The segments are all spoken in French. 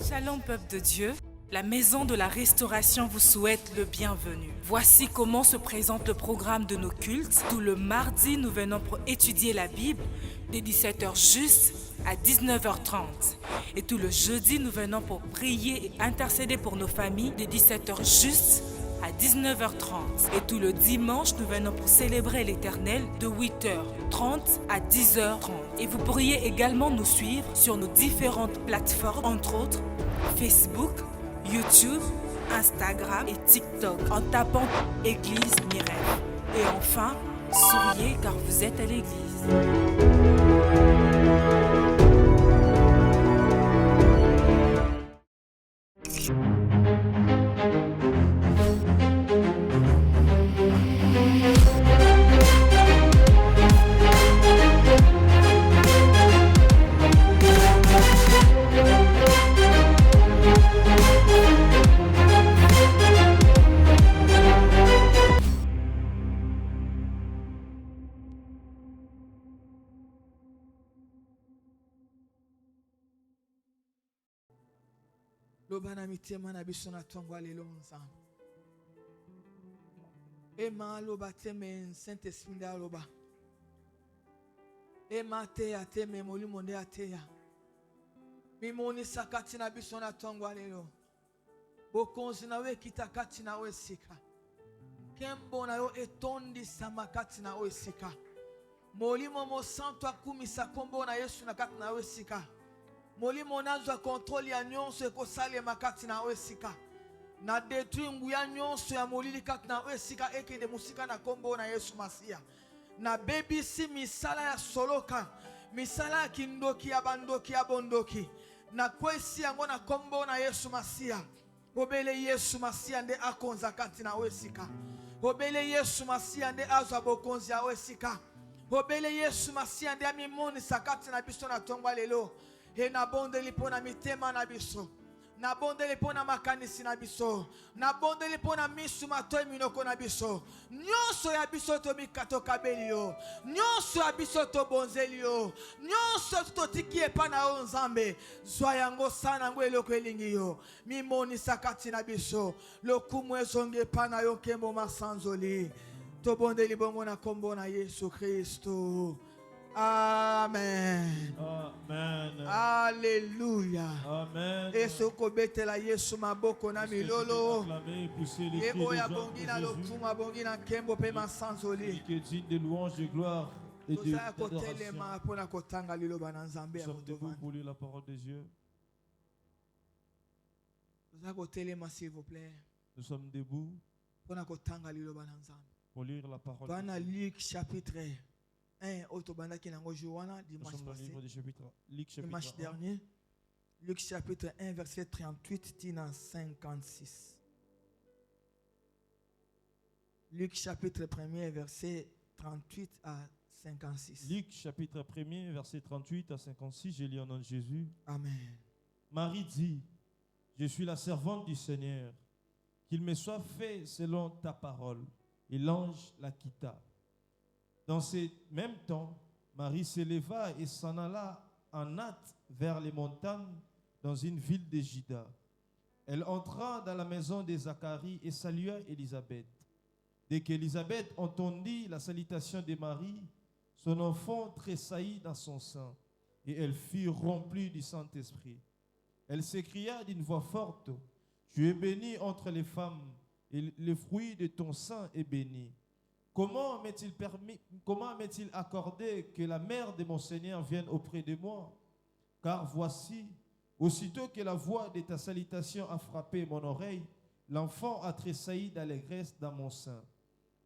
Shalom peuple de Dieu, la maison de la restauration vous souhaite le bienvenu. Voici comment se présente le programme de nos cultes. Tout le mardi, nous venons pour étudier la Bible dès 17h juste à 19h30. Et tout le jeudi, nous venons pour prier et intercéder pour nos familles dès 17h juste à 19h30. Et tout le dimanche, nous venons pour célébrer l'Éternel de 8h30 à 10h30. Et vous pourriez également nous suivre sur nos différentes plateformes, entre autres Facebook, YouTube, Instagram et TikTok en tapant Église Mirel. Et enfin, souriez car vous êtes à l'église. Loba na mitema na biso na tongo lelo nzambe. Ema loba teme Saint-Esprit nda loba. Ema te ateme molimo nde ateya. Mimoni sakati na biso na tongo lelo. Bokonzi na we kitakati na we sika. Kembo na yo etondi samakati na we sika. Molimo mo santo akumisa kombo na Yesu na kati na we sika. Molimo nazwa kontroli ya nyonso ekosale makati na wesika. Na detui nguya nyonso ya molili kati na wesika ekende musika na kombo na Yesu Masia. Na bebisi misala ya soloka. Misala ya kindoki ya bandoki ya bondoki. Na kwesi yango na kombo na Yesu Masia. Obele Yesu Masia nde akonza kati na wesika. Obele Yesu Masia nde azwa bokonzi ya wesika. Obele Yesu Masia nde amimoni sakati na biso na tongwa lelo. E na bondeli pona mitema na biso. Na bondeli pona makanisi na biso. Na bondeli pona misu matoi minoko na biso. Nyonso ya biso to mikato kabeli yo. Nyonso ya biso to bonzeli yo. Nyonso to tiki epa na o nzambe. Zwa yango sana ngwe eloko elingi yo. Mimoni sakati na biso. Lokumu ezonge epa na yo kembo masanzoli. To bondeli bongo na kombo na Yesu Kristo. Amen. Amen. Alléluia. Amen. Et ce kobete la Yesu maboko na milolo. Et oya Que bongina lokuma bongina kembo pe masanzoli. digne de louange, de gloire et de Kotelema pona kotanga liloba na nzambe ya Nous sommes debout motovani. pour lire la parole de Dieu. Kotelema s'il vous plaît. Nous sommes debout Pona kotanga liloba na nzambe. pour lire la parole de Bana Dieu. Luc chapitre 1 otobanda ki nango jowana Nous dimanche sommes dans le passé. livre du chapitre Luc Dimanche chapitre 1. dernier. Luc chapitre 1 verset 38 tina 56. Luc chapitre 1 verset 38 à 56. Luc chapitre 1 verset 38 à 56, je lis au nom de Jésus. Amen. Marie dit, je suis la servante du Seigneur, qu'il me soit fait selon ta parole. Et l'ange la quitta. Dans ce même temps, Marie s'éleva et s'en alla en hâte vers les montagnes dans une ville de Juda. Elle entra dans la maison de Zacharie et salua Élisabeth. Dès qu'Élisabeth entendit la salutation de Marie, son enfant tressaillit dans son sein et elle fut remplie du Saint-Esprit. Elle s'écria d'une voix forte, « Tu es bénie entre les femmes et le fruit de ton sein est béni. Comment m'est-il accordé que la mère de mon Seigneur vienne auprès de moi? Car voici, aussitôt que la voix de ta salutation a frappé mon oreille, l'enfant a tressailli d'allégresse dans mon sein.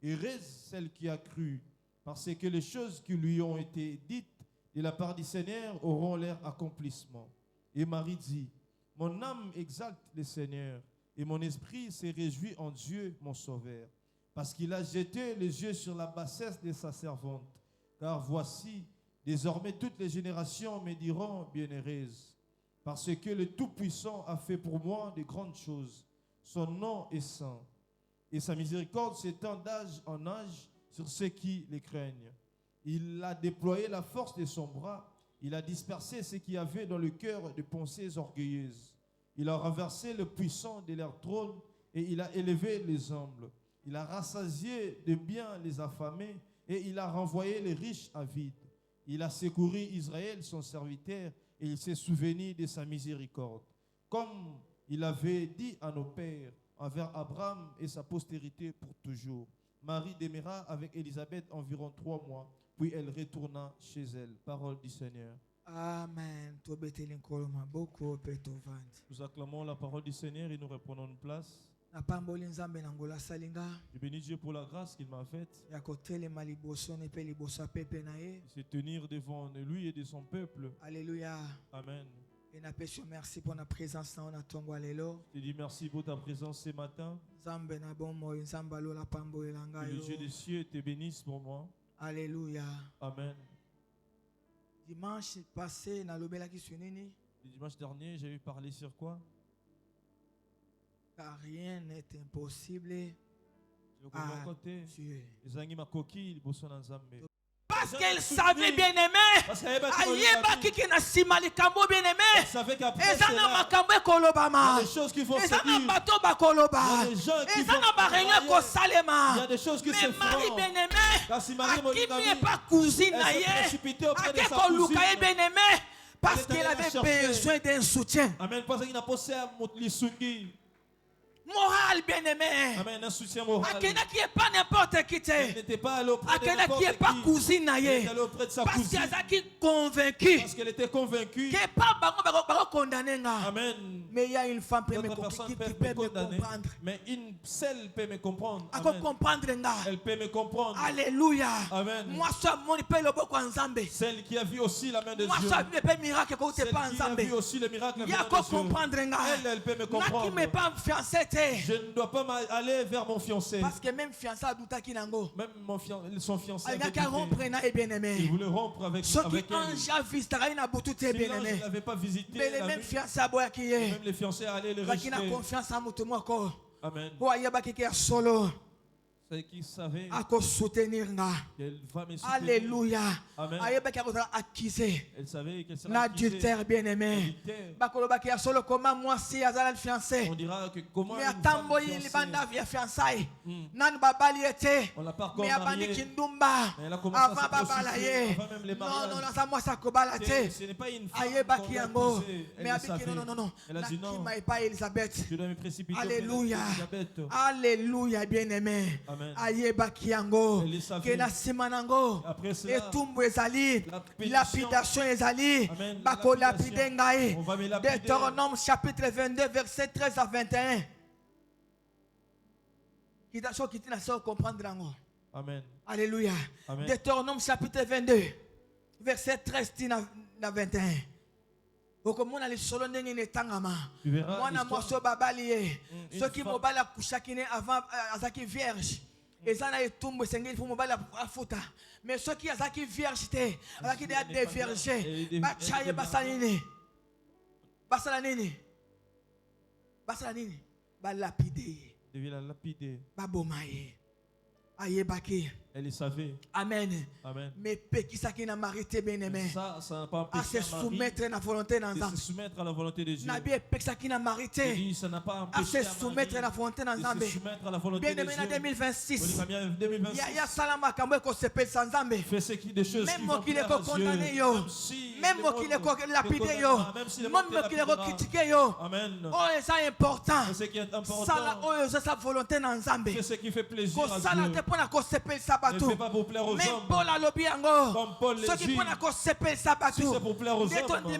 Heureuse celle qui a cru, parce que les choses qui lui ont été dites de la part du Seigneur auront leur accomplissement. » Et Marie dit, « Mon âme exalte le Seigneur, et mon esprit se réjouit en Dieu, mon Sauveur, parce qu'il a jeté les yeux sur la bassesse de sa servante. Car voici, désormais toutes les générations me diront bienheureuse, parce que le Tout-Puissant a fait pour moi de grandes choses. Son nom est saint, et sa miséricorde s'étend d'âge en âge sur ceux qui les craignent. Il a déployé la force de son bras, il a dispersé ce qu'il y avait dans le cœur de pensées orgueilleuses. Il a renversé le puissant de leur trône et il a élevé les humbles. Il a rassasié de biens les affamés et il a renvoyé les riches avides. Il a secouru Israël, son serviteur, et il s'est souvenu de sa miséricorde. Comme il avait dit à nos pères, envers Abraham et sa postérité pour toujours. Marie demeura avec Élisabeth environ 3 mois, puis elle retourna chez elle. Parole du Seigneur. Amen. Nous acclamons la parole du Seigneur et nous reprenons une place. Je bénis Dieu pour la grâce qu'il m'a faite. C'est tenir devant lui et de son peuple. Alléluia. Amen. Et merci pour la présence dans notre tongue. Je dis merci pour ta présence ce matin. Que le Dieu des cieux te bénisse pour moi. Alléluia. Amen. Dimanche passé, Le dimanche dernier, j'ai eu parler sur quoi? Car rien n'est impossible à Dieu. Parce qu'elle savait bien aimer. Il savait qu'après cela, il y a des choses qui vont se dire. Il y a des gens qui vont il y a des choses qui se feront. Car si Marie n'est pas cousine, elle s'est précipitée auprès de sa cousine. Parce qu'elle avait besoin d'un soutien. Amen. Parce qu'il n'a pas de Moral bien aimé. Amen, un soutien moral. Akena qui est pas n'importe qui il n'était pas allé auprès de Akena n'importe qui est pas cousine il naïe. est allé auprès de sa Parce cousine. qu'elle est convaincue. Parce qu'elle était convaincue. Que pas bango condamné. Amen. Mais il y a une femme qui peut me comprendre. Mais une seule peut me comprendre. Elle peut comprendre. Elle peut me comprendre. Alléluia. Amen. Moi ça mon peut le beaucoup ensemble. Celle qui a vu aussi la main de Dieu. Moi ça peut miracle que Celle pas qui a ensemble. vu aussi le miracle de Il y a Dieu. comprendre. Elle peut me comprendre. Qui me pas fiancé. Je ne dois pas aller vers mon fiancé. Parce que même fiancé a douta qui nango. Même son fiancé Il voulait rompre avec elle. Si l'ange ne l'avait pas visité, même les fiancés allaient le rejeter. Amen. C'est qui savait qu'elle va me soutenir. Alléluia. Amen. Elle savait qu'elle serait L'adultère bien aimé. Comment moi si azala fiancé. On dira que comment Mais une attends, femme fiancée. Nan babali était. on l'a pas encore Mais abandi mariée. kindumba. Mais elle a commencé à Avant se babalaye. prostituer, avant même les mariages. Non, ça moi ça kobala te. Ce n'est pas une femme Aye qu'on baki va yango. épouser. Elle Mais le abiki savait. non. Elle a dit non. Pas Elisabeth. Je dois me précipiter. Alléluia. Elisabeth. Alléluia bien aimé. Amen. Aye baki yango. Elle le savait. Que na simanango. Après cela, Etumbu ezali. Lapidation ezali. Amen. Bako lapide ngai. On va me lapider. Deutéronome chapitre 22 verset 13 à 21. Qui t'a ça comprendre lango. Amen. Alléluia. Amen. Deutéronome chapitre 22 verset 13 à 21. Okomona le solo ndenge netangama. Tu verras Mwana l'histoire. moso babali. Une Ceux qui femme. mobala kushakine avant azaki vierge. Ezana etumbu sengeli fu mobala afuta. Mais ceux qui azaki vierge te, azaki des vierges. Bachaye basalini. Basalanini. Basalanini. Balapide. Devait la lapider. Babomaye. Ayebaki. Elle le savait. Amen. Amen. Mais pekisaki na marité bien aimé. Ça n'a pas À se empêché Marie soumettre à la volonté de d'Anzam. se soumettre à la volonté de Dieu. Nabi pekisaki na Il marité. dit, ça n'a pas À empêché se soumettre à la volonté de d'Anzam. se soumettre à la volonté Bien de aimé en Dieu. 2026. On est bien en Il y 2026. a salama kamwe ko sepel sans Nzambe. Fais ce qui des choses Même qui moi vont qui l'ai plaire à Dieu. condamné yo. Même si Même le moi monde qui l'ai te lapidé condamnera, yo. même si le Même monde te moi qui l'ai lapidera. critiqué yo. Amen. Oh, c'est important. C'est ce qui est Sala important. oyo sa volonté na Nzambe. C'est ce qui fait plaisir Ko à sala Dieu. te pona ko sepel Ne sabatu. fais pas pour plaire aux Même hommes. Paul alobi yango. Comme Paul le Ceux qui dit. pona ko sepel Si sabatu. c'est pour plaire aux Dès ton hommes.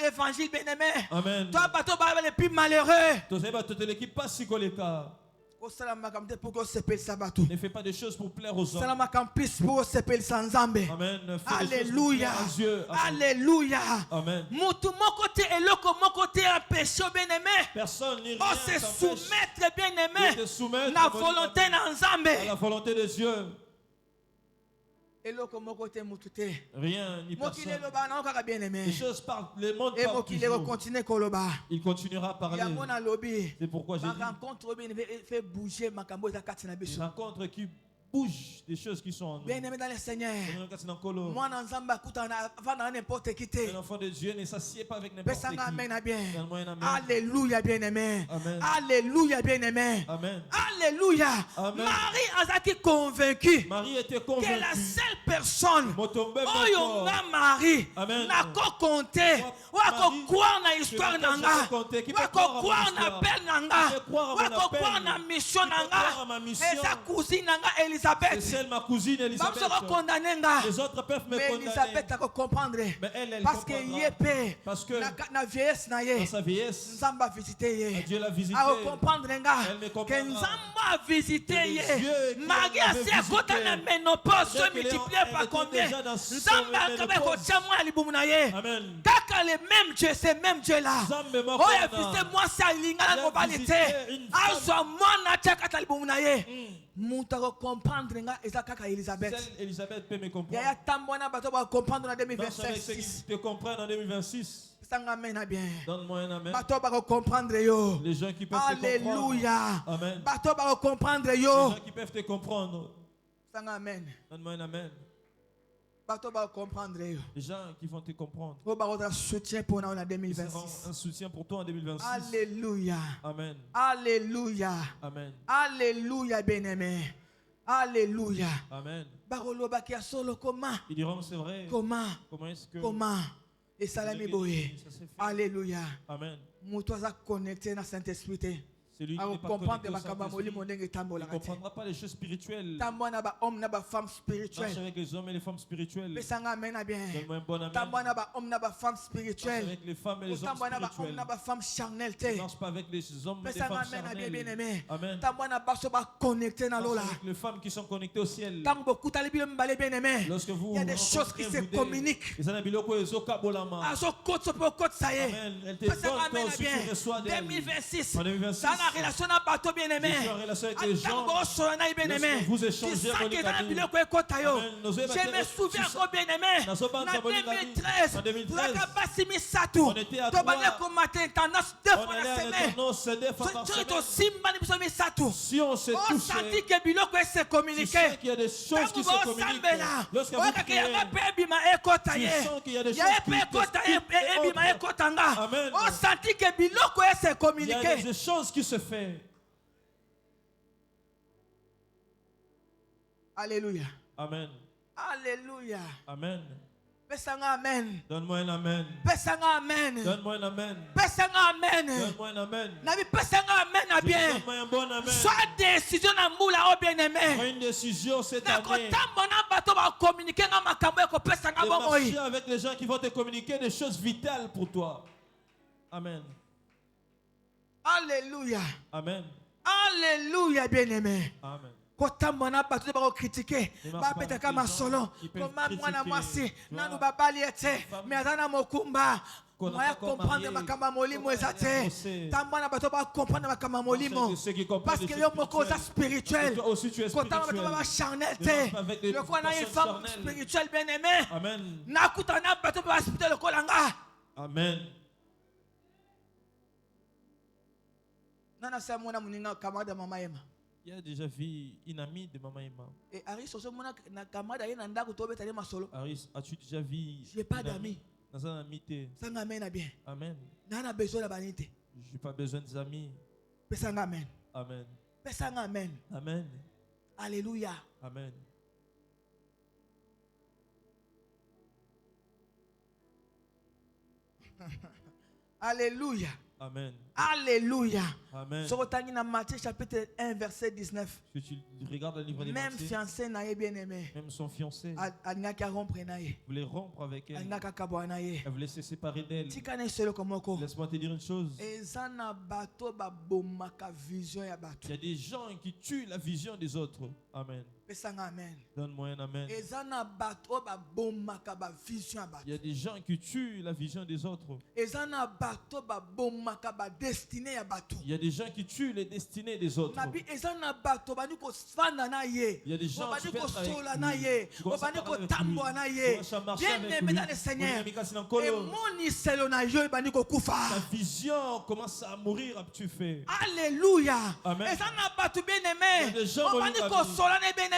évangile bien aimé. Amen. Toi bateau ba les plus malheureux. Tu sais pas, toute l'équipe pas si koleka. Ko sala makam te pour ko sepel sabatu. Ne fais pas des choses pour plaire aux hommes. Sala makam plus pour sepel sans Nzambe. Amen. Fais des choses pour Alléluia. plaire à Dieu. Alléluia. Amen. Mutu moko te eloko moko te empêché bien aimé. Personne ni rien On se t'empêche soumettre bien de aimé. te soumettre La volonté na à la Nzambe. volonté de Dieu. Eloko moko te mutu te. Rien ni Mokile personne. loba na okaka bien aimé. Les choses parlent, le monde Et parle mokile toujours. continue koloba. Il continuera à parler. Yango na lobi. C'est pourquoi j'ai Ma dit rencontre bien fait bouger makambo za kati na une biso. rencontre qui bouge des choses qui sont en nous. Bien-aimé dans le Seigneur. Un Moi, dans Zamba, avant n'importe qui t'es. enfant de Dieu ne s'assied pas avec n'importe qui. Amen, bien. Donne-moi un amen. Alléluia, bien-aimé. Amen. Alléluia, bien-aimé. Amen. Alléluia. Amen. Marie a été convaincue Marie était que convaincue. la seule personne Motombe oyo nga Marie Amen. nako compter wako croire na histoire nanga wako croire na appel nanga wako croire na mission nanga eza cousine nanga C'est Elisabeth celle ma cousine Elisabeth. bamsoko condamner nga Les autres peuvent me mais condamner. Elisabeth ako comprendre Mais elle parce que comprendra. yé Parce que na vieillesse na dans ye sa vieillesse, Nzamba visiter ye Dieu l'a visité. ako comprendre nga Elle me que comprendra. Nzamba visiter Que les ye yeux qui Marie l'avaient asi akota visité, na ménopause dès qu'elle multiplié elle par était combien déjà dans son Nzamba akabe ménopause. kotia mwa libumu na ye Amen. kaka le même Dieu c'est même Dieu là Nzambe moko oyo wana. visite mwasi alinga na Il a mobali visité te une femme. azwa mwana atia kata libumu na ye moto akokomprendre nga eza kaka Elisabeth Celle Elisabeth peut me comprendre. yaya ntambo wana bato bakokomprendre na Marche avec ceux 2026 qui te comprennent en 2026. sanga mena bien Donne-moi un amen. bato bakokomprendre yo Les gens qui peuvent te comprendre. alléluia Amen. bato bakokomprendre Les yo gens qui peuvent te comprendre. sanga amen Donne-moi un amen. bato bakokomprendre yo Les gens qui vont te comprendre. oyo bakozala soutien mpona yo na Ils seront 2026 un soutien pour toi en 2026. alléluia Amen. alléluia Amen. alléluia bien-aimé alléluia Amen. bakolobaki ya solo comment Ils diront, c'est vrai. comment Comment est-ce que comment esalami boye ça s'est fait? alléluia Amen. moto aza connecté na saint-esprit te Celui qui n'est pas akokomprendre connecté au makambo ya Saint-Esprit, molimo ndenge il ne etambolaka te comprendra pas les choses spirituelles. ntambo na bahomme na bafemme Marche spirituelle avec les hommes et les femmes spirituelles. pesanga amen na bien Donne-moi un bon amen. ntambo na bahomme na bafemme Marche spirituelle avec les femmes et les hommes otambo na bahomme spirituels. na bafemme charnel te Ne marche pas avec les hommes et les pesanga femmes amen na bien bien charnelles. aimé Amen. ntambo na baso baconnecté na Marche lola avec les femmes qui sont connectées au ciel. ntango bokutali bino mibale bien aimé Lorsque vous il y a des choses qui se rencontrez, vous communiquent les anabiloko ezokabolama. azokotisa mpe okotisa ye Amen. Elle te pesanga donne toi amen na aussi, bien tu reçois d'elle. 2026 En 2026, ça na relation na bato bien aimé je suis en relation avec les gens. ntango bokosola na ye bien aimé Lorsque vous échangez tu sens Bolingami. que eza na biloko ekota yo Amen. Nos yeux je me battent- souviens tu encore bien aimé Nazobanda na Bolingami. 2013 En 2013, tozalaka basi misatu on était à tobandaki trois. komata intendance deux On fois allait na à semaine l'intendance 2 fois par soki semaine. tosimbani biso misatu Si on se touche, osenti ke biloko ese tu sais communiqué qu'il y a des choses qui ntango se communiquent. bosambela Lorsque vous oyokaka yanga priez, mpe ebima ekota tu ye sens qu'il y a des yaye choses mpe qui ekota t'expliquent et ebima autres. ekota nga Amen. osenti ke biloko ese Il y a communiqué des choses qui se font. alléluia Amen. alléluia Amen. pesanga amen Donne-moi un amen. pesanga amen Donne-moi un amen. pesanga amen Donne-moi un amen. nabi pesanga amen na bien Donne-moi un bon amen. soit décision na mbula o bien Prends aimé une décision cette année. nakotambo na bato bakomunike nga makambo ekopesanga De bomoi marcher avec les gens qui vont te communiquer des choses vitales pour toi. Amen. alléluia Amen. alléluia bien aimé Amen. kotambo na bato te bakokritike Ne marche pas bapetaka avec les masolo gens qui peuvent koma mwana critiquer mwasi toi, nanu babali ye te femme, me aza na mokumba qu'on n'a moya pas encore comprendre marié, makambo ya molimo comment eza elle est te annoncée. ntambo na bato bakomprendre makambo ya molimo Parce que ceux qui comprennent parce les que choses yo moko oza Parce spirituel que toi aussi tu es kotambo bato spirituel. babacharnel Ne marche te pas avec les lokola na ye personnes femme charnelles. spirituelle bien aimé Amen. nakuta na bato mpe baspirituel lokola nga Amen. nana sa mona moninga camarade ya mama yema Il y a déjà vu une amie de Maman Emma. e aris ozomona na camarade aye na ndako tobeta ye masolo Aris, as-tu déjà vu j'ai pas une amie d'amis dans un ami t'es- sanga amen na bien Amen. naa na besoin na bani te Je n'ai pas besoin des amis. pesanga amen Amen. pesanga amen Amen. alléluia Amen. alléluia Amen. alléluia Amen. soki otangi na Matthieu chapitre 1 verset 19 Que tu regardes le livre des même Matthieu, fiancé na ye bien aimé même son fiancé alingaki arompre na ye voulait rompre avec elle. alingaki akabwana na ye Elle voulait se séparer d'elle. tika na esoloko moko Laisse-moi te dire une chose. eza na bato babomaka vision ya bato Il y a des gens qui tuent la vision des autres. Amen. pesanga amen Donne-moi un amen. eza na bato oyo babomaka bavision ya Il y a bato des gens qui tuent la vision des autres. eza na bato babomaka badestine ya bato Il y a des gens qui tuent les destinées des autres. nabi eza na bato bandi kofanda na ye Il y a des gens obandi qui peuvent être avec kosola lui. na ye Tu commences à obandi parler avec kotambola lui. na Tu ye commences à marcher bien avec aimé lui. dans le Seigneur Bonne amie, Sinankolo. emoniselo na yo ebandi kokufa Ta vision commence à mourir à tu fais. alléluia Amen. eza na bato bien Il y a aimé des gens obandi Bolingami. kosola na ye bien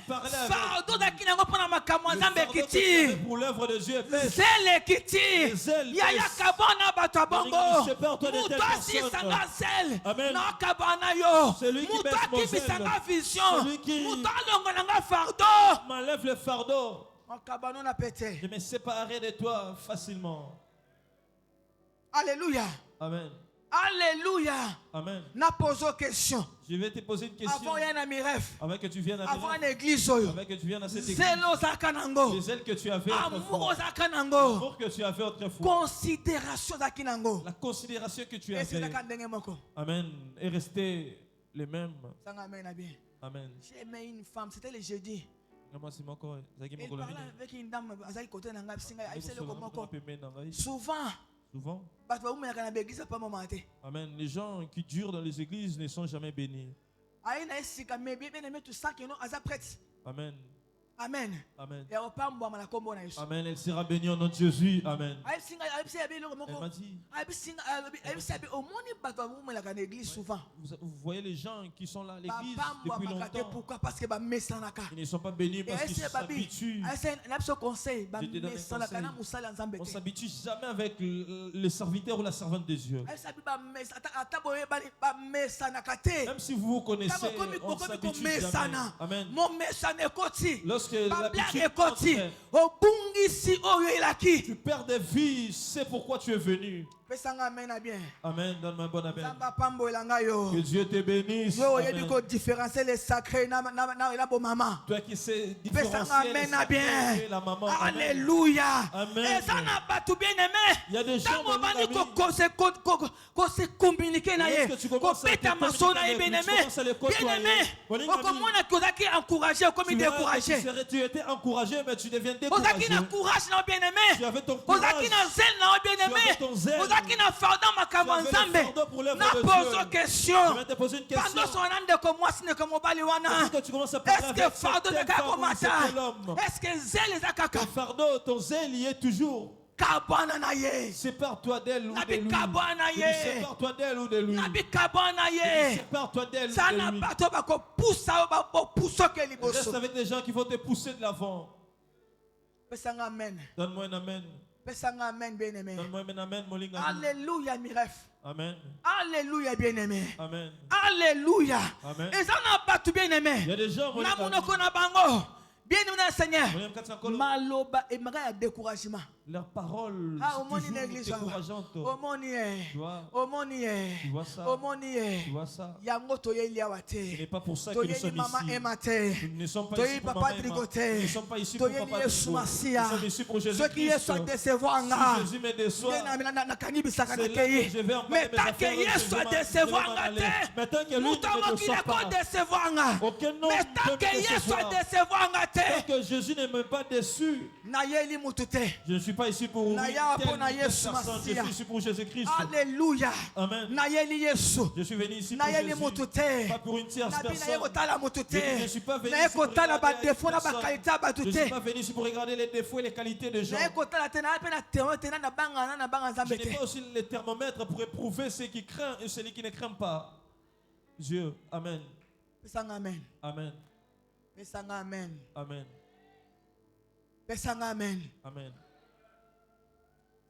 parlais avec fardeau dakinango mpona makambo ya le nzambe fardeau que tu ekiti avais pour l'œuvre de Dieu est zele ekiti zèle yayaka bona bato ya bongo Celui qui sépare-toi de telle moto asisanga personne. zele Amen. nakaba na yo Celui qui moto baisse mon akimisanga zèle. vision Celui qui- moto alongolanga fardeau m'enlève le fardeau. makabano na pete Je me séparerai de toi facilement. alléluia Amen. alléluia Amen. na pose question Je vais te poser une question. avant ya na miref Avant que tu viennes à avant Miracle, na église oyo avant que tu viennes à cette église, zelo ozalaka nango les ailes que tu avais amour autrefois, ozalaka nango l'amour que tu avais autrefois, considération ozalaki nango la considération que tu avais, esilaka ndenge moko Amen, est resté les mêmes. sanga amen na bien Amen. j'ai aimé une femme c'était le jeudi Moi, c'est mon corps. Zaki elle mokolo parlait mini. avec une dame azalaki côté na ngai bisinga Zaki ayebisa eloko mokolo moko pembe na ngai. souvent Souvent, bato baumelaka na baeglise pa moma te Amen. Les gens qui durent dans les églises ne sont jamais bénis. aye na esika mais bien aimé tu sens que non aza prête Amen. amen Amen. ya kopambwama na kombo na yesu Amen. Elle sera bénie au nom de Jésus. Amen. ayebisa yabe eloko Elle moko m'a dit, ayebisa yabe omoni bato baumelaka na église souvent vous voyez les gens qui sont là à l'église depuis bapambwamaka te longtemps. pourquoi parce que bamesanaka Ils ne sont pas bénis parce qu'ils ayese babi s'habituent. na biso conseil Je te donne un bamesanaka conseil. na mosala ya nzambe On ne te s'habitue jamais avec le serviteur ou la servante de Dieu. ayesa bi ata boyebani bamesanaka te Même si vous vous connaissez, ntango on ne bokomi s'habitue jamais. komesana Amen. momesana ekoti Lorsque bablage l'habitude ekoti entre, obungisi oyo elaki tu perds des vies, c'est pourquoi tu es venu. pesanga amen na bien Amen. Donne-moi un bon amen. nzambe apambolela ngai yo Que Dieu te bénisse. yo oyebi Amen. kodifférencier le sacré na bomama Toi qui sais pesanga différencier amen le na bien sacré et la maman. Amen. alléluia Amen. eza na bato bien aimé Il y a des gens, ntango mon obandi ami, kose communiquer na ye lorsque tu commences à kobeta te maso na ye communiquer bien avec lui, tu aimé commences à le côtoyer. bien aimé Mon ami, okomona ozalaki encouragé okomi découragé tu étais encouragé, mais tu deviens ozalaki découragé. na courage na bien aimé Tu avais ton courage. ozalaki na zele na yo bien Tu avais aimé ton zèle. ozalaki na fardeau makambo ya Tu avais le nzambe fardeau pour l'œuvre na de poso Dieu. question Je vais te poser une question. pando sona ndeko mwasi ndeko mobali wana Est-ce que tu commences à parler est-ce avec que fardeau cette ezaka femme ou komata cet homme? est-ce que zele eza kaka Ton fardeau, ton zèle y est toujours. kabwana na ye Sépare-toi d'elle ou de lui. Nabikabwa na Je ye. dis, sépare-toi d'elle ou de lui. na bikabwa na Je dis, ye sépare-toi d'elle ou sana de lui. bato bakopusa yo bakopusoke Reste liboso avec des gens qui vont te pousser de l'avant. pesanga amen Donne-moi un amen. pesanga amen bien aimé Donne-moi un amen, mon linga. alléluia miref Amen. alléluia bien aimé Amen. alléluia Amen. eza na bato bien aimé Il y a des gens, mon na linga. monoko na bango bien aimé na seigneur Mon linga, Katsakolo, maloba emaka ya découragement leurs paroles ah sont omoni toujours na église awa décourageantes. omoni ye Tu vois, omoni ye tu vois ça. omoni ye Tu vois ça. yango toyeli awa Ce n'est te pas pour ça que nous toyeli sommes mama ici. ema te Nous ne sommes pas toyeli ici pour papa Maman Emma. trigo Nous te ne sommes pas ici pour toyeli Papa yesu Trigo. masiya Nous sommes ici pour soki Jésus-Christ. yesu adesevoir nga Si Jésus me déçoit, nde nakangibisaka c'est là que nakei je vais en mais parler de mes tant que affaires, yesu je vais m'en adesevoir nga aller. Mais te tant que lui moto ne me mokili déçoit pas, akodesevoir nga aucun homme mais ne tant peut que me yesu décevoir. adesevoir nga Tant te que Jésus ne m'a pas déçu, nayeli mutu te je ne suis pas ici pour Na telle ya ou pona telle Yesu personne. Je Masiya. suis ici pour Jésus-Christ. alléluia Amen. nayeli yesu Je suis venu ici pour nayeli Jésus. mutu te Pas pour une tierce nabi naye personne. kotala mutu te Je ne suis pas venu naye ici pour kotala regarder badefo na personne. bakalite ya bato Je ne suis te pas venu ici pour regarder les défauts et les qualités des gens. naye kotala te naye mpe na témoin te na banga Je nzambe n'ai te pas aussi les thermomètres pour éprouver ceux qui craignent et celui qui ne craint pas. Dieu, Amen. pesanga amen Amen. pesanga amen Amen. pesanga amen Amen.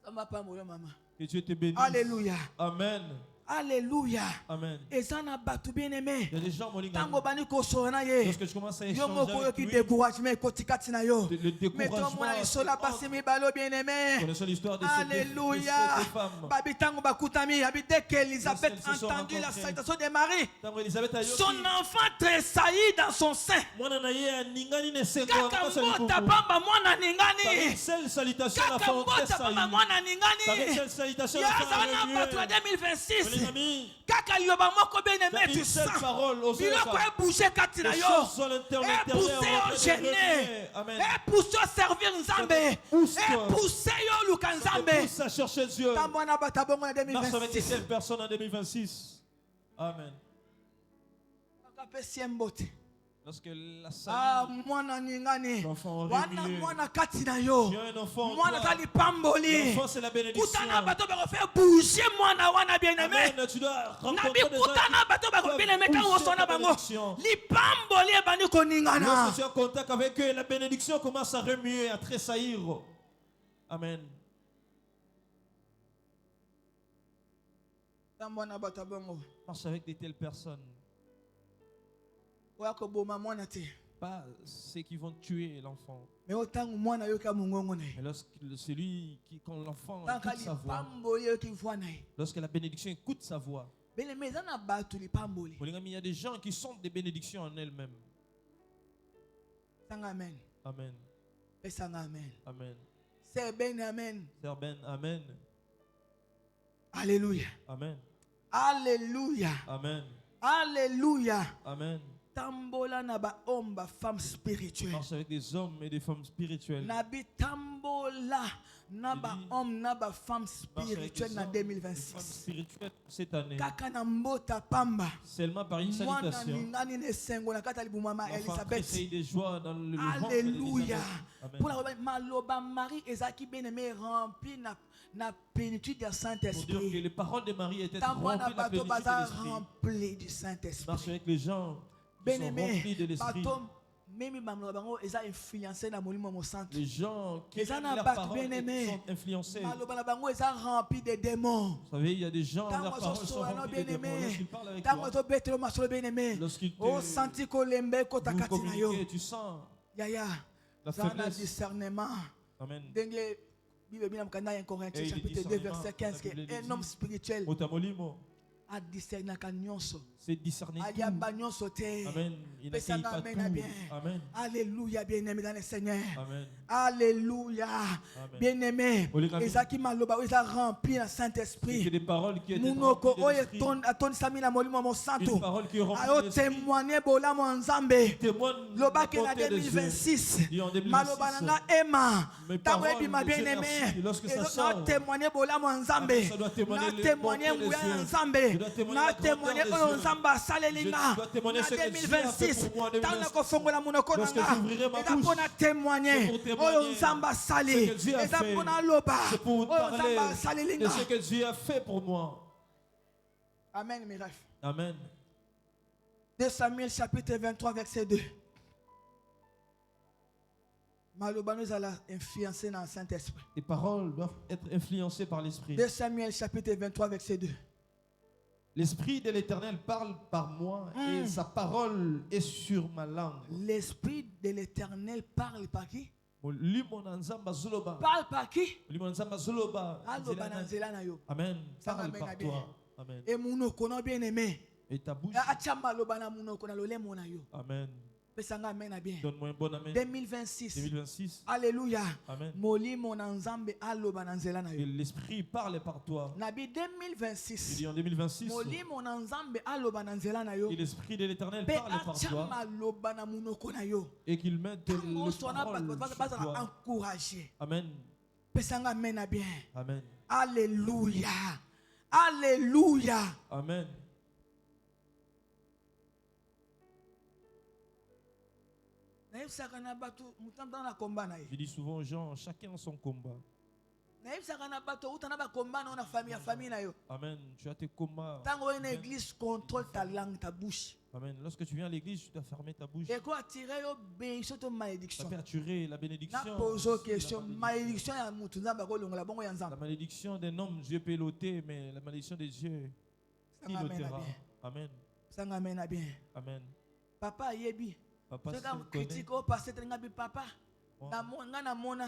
nzambe apambola mama Que Dieu te bénisse. alléluia Amen. alléluia Amen. eza na bato bien aimé Il y a des gens, mon linga, ntango bandi kosola na ye lorsque je commence à yo échanger moko avec oyoki lui, découragement ekoti kati na yo le mais découragement, tomona lisolo apasi mibale o bien aimé connaissons l'histoire de alléluia ces deux femmes. babi ntango bakutami abi dès qu'Élisabeth Lorsqu'elles se sont entendu la rencontrées. salutation de Marie Tango Elisabeth a son enfant tressaillit dans son sein mwana na ye aningani ne sengo kaka akosali mbota kuku. pamba mwana Par une ningani seule salutation la kaka femme mbota tressaillit. pamba mwana Par une ningani seule salutation la yaza femme na bato ya a remué. 2026 Mon ami, kaka liloba moko bien aimé une tu seule sens parole aux biloko autres. ebouge kati na Les yo choses sont l'intérieur epousse yo gêné Amen. epousse yo servir nzambe Pousse-toi. epousse yo luka Ça te nzambe pousse à chercher Dieu. ntango wana bato abongo na Marche avec 2026 telle personne en 2026. Amen. bakapesi ye mbote Lorsque la Ah, salive, mwana ningani. l'enfant Wana remué. mwana kati na yo. Tu as un enfant en Mwana toi. tali pamboli. L'enfant, c'est la bénédiction. Kutana bato bako faire bouger mwana wana bien-aimé. Amen. Tu dois rencontrer Nabi des gens kutana bato bako qui bien-aimé doivent quand pousser osona ta bango. bénédiction. Li pamboli ebani koningana. Lorsque tu es en contact avec eux, la bénédiction commence à remuer, à tressaillir. Amen. Tamwana bato bango. Marche avec de telles personnes. Oya ko boma mwana te. Pas ceux qui vont tuer l'enfant. Mais otangu mwana yo ka mungongo ne. Mais lorsque celui qui, quand l'enfant Tanka écoute li sa voix, pamboli yo ki voix na. lorsque la bénédiction écoute sa voix, Bien-aimé zana bato li pamboli. il y a des gens qui sont des bénédictions en elles-mêmes. Sanga amen. Amen. Pesanga amen. Amen. C'est ben amen. Sœur Ben, Amen. Alléluia. Amen. Alléluia. Amen. Alléluia. Amen. Tambola na ba homme ba femme spirituelle. Marche avec des hommes et des femmes spirituelles. Nabi tambola na ba homme na ba femme Marche avec des spirituelle na hommes et des femmes 2026. spirituelles cette année. Kaka na mbota pamba. Seulement par une Mwana salutation. ningani ne sengo na kata libu mama L'enfant Elisabeth. tressaille de joie dans le ventre Alléluia. d'Élisabeth. Pour Amen. la maloba Marie Ezaki bien-aimé rempli na plénitude du Pour dire que Saint-Esprit. les paroles de Marie étaient Tambola remplies de la bato plénitude de baza l'Esprit. rempli du Marche Saint-Esprit. avec les gens qui sont Bien-aimé, remplis de l'Esprit. bato memi bamloba bango eza influencé na molimo mo centre. Les gens qui Les aiment gens la battent parole bien-aimés. sont influencés. Maloba na bango eza rempli de démons. Vous savez, il y a des gens, Tango leurs paroles sont azosola no remplies de démons. bien-aimé. Lorsqu'ils parlent avec Tango toi, azobetelo masolo bien-aimé. lorsqu'ils te O santi kolembe kota vous kati na yo. communiquez, tu sens Yaya. la Zana faiblesse. discernement. Amen. Dengle Bible bien mkanda en Corinthiens Et il chapitre dit 2 discernement, verset 15 que la Bible un dit. homme spirituel Otamolimo, a discerné ka nyonso. c'est discerner tout. Ayaba nyonso te. Amen. Il Pesanga n'accueille pas amen, tout. amen. Amen. Alléluia bien-aimé dans le Seigneur. Amen. Alléluia. Bien-aimé. Amen. Ezaki maloba eza rempli na C'est Saint-Esprit. des paroles qui étaient Munoko remplies de oyo l'Esprit. atoni sami na molimo mo santo. Une parole qui est remplie Ayo de l'Esprit. témoigner bolamo nzambe. Témoigne Lobaki la na bonté de Dieu. 2026. Dit en 2026, Maloba nanga ema. mes Tango paroles ebima de bien-aimé. Dieu, lorsque ça Na sort, témoigner bolamo nzambe. ça doit témoigner Na les témoigner bontés de nguya Dieu. nzambe. Je dois témoigner Na la grandeur témoigner de oyo Dieu. nzambe asalelinga. Je dois témoigner Na ce que Dieu a fait 2026. pour moi en Tango 2026. nakofongola munoko Lorsque nanga. j'ouvrirai ma Eza bouche, mpona témoigner. c'est pour témoigner Oyo nzambe asali. ce que Dieu a Eza fait. mpona loba. C'est pour Oyo parler nzambe de asalelinga. ce que Dieu a fait pour moi. Amen mes rêves. Amen. 2 Samuel chapitre 23 verset 2. Maloba nous a influencé dans le Saint-Esprit. Les paroles doivent être influencées par l'Esprit. 2 Samuel chapitre 23 verset 2. L'Esprit de l'Éternel parle par moi et sa parole est sur ma langue. L'Esprit de l'Éternel parle par qui? Parle Parle par qui? Amen. Amen. Parle par toi. Amen. Et munoko na bien aimé. Et ta bouche. Acha maloba na munoko na lolemo na yo. Amen. Pesanga amen na bien. Donne-moi un bon amen. 2026. 2026. Alléluia. Amen. Molimo na nzambe aloba na nzela na Et yo. l'Esprit parle par toi. Nabi Il 2026. dit en 2026. Molimo na nzambe aloba na nzela na yo. Et l'Esprit de l'Éternel Pe parle par acha toi. maloba na munoko na yo. Et qu'il mette Tango le sona parole sur bazala toi. encourager. Amen. Pesanga amen na bien. Amen. Alléluia. Alléluia. Amen. Naebisaka na bato mutanda na komba na ye. Je dis souvent aux gens, chacun son combat. Naebisaka na bato utana ba komba na famille na yo. Amen. Tu as tes combats. Tango oyo na église contrôle ta langue, ta bouche. Amen. Lorsque tu viens à l'église, tu dois fermer ta bouche. Et quoi attirer yo bénédiction to Ça malédiction. peut attirer la bénédiction. Na pose question, La malédiction ya mutu nzamba ko longola bongo ya nzamba. malédiction d'un homme, Dieu peut l'ôter, mais la malédiction de Dieu, qui Amen, l'ôtera? amen. Amen. Sanga amena bien. Amen. Papa yebi. Papa, C'est si comme tu connais, critique au pasteur tenga bi papa. Wow. Na mona na mona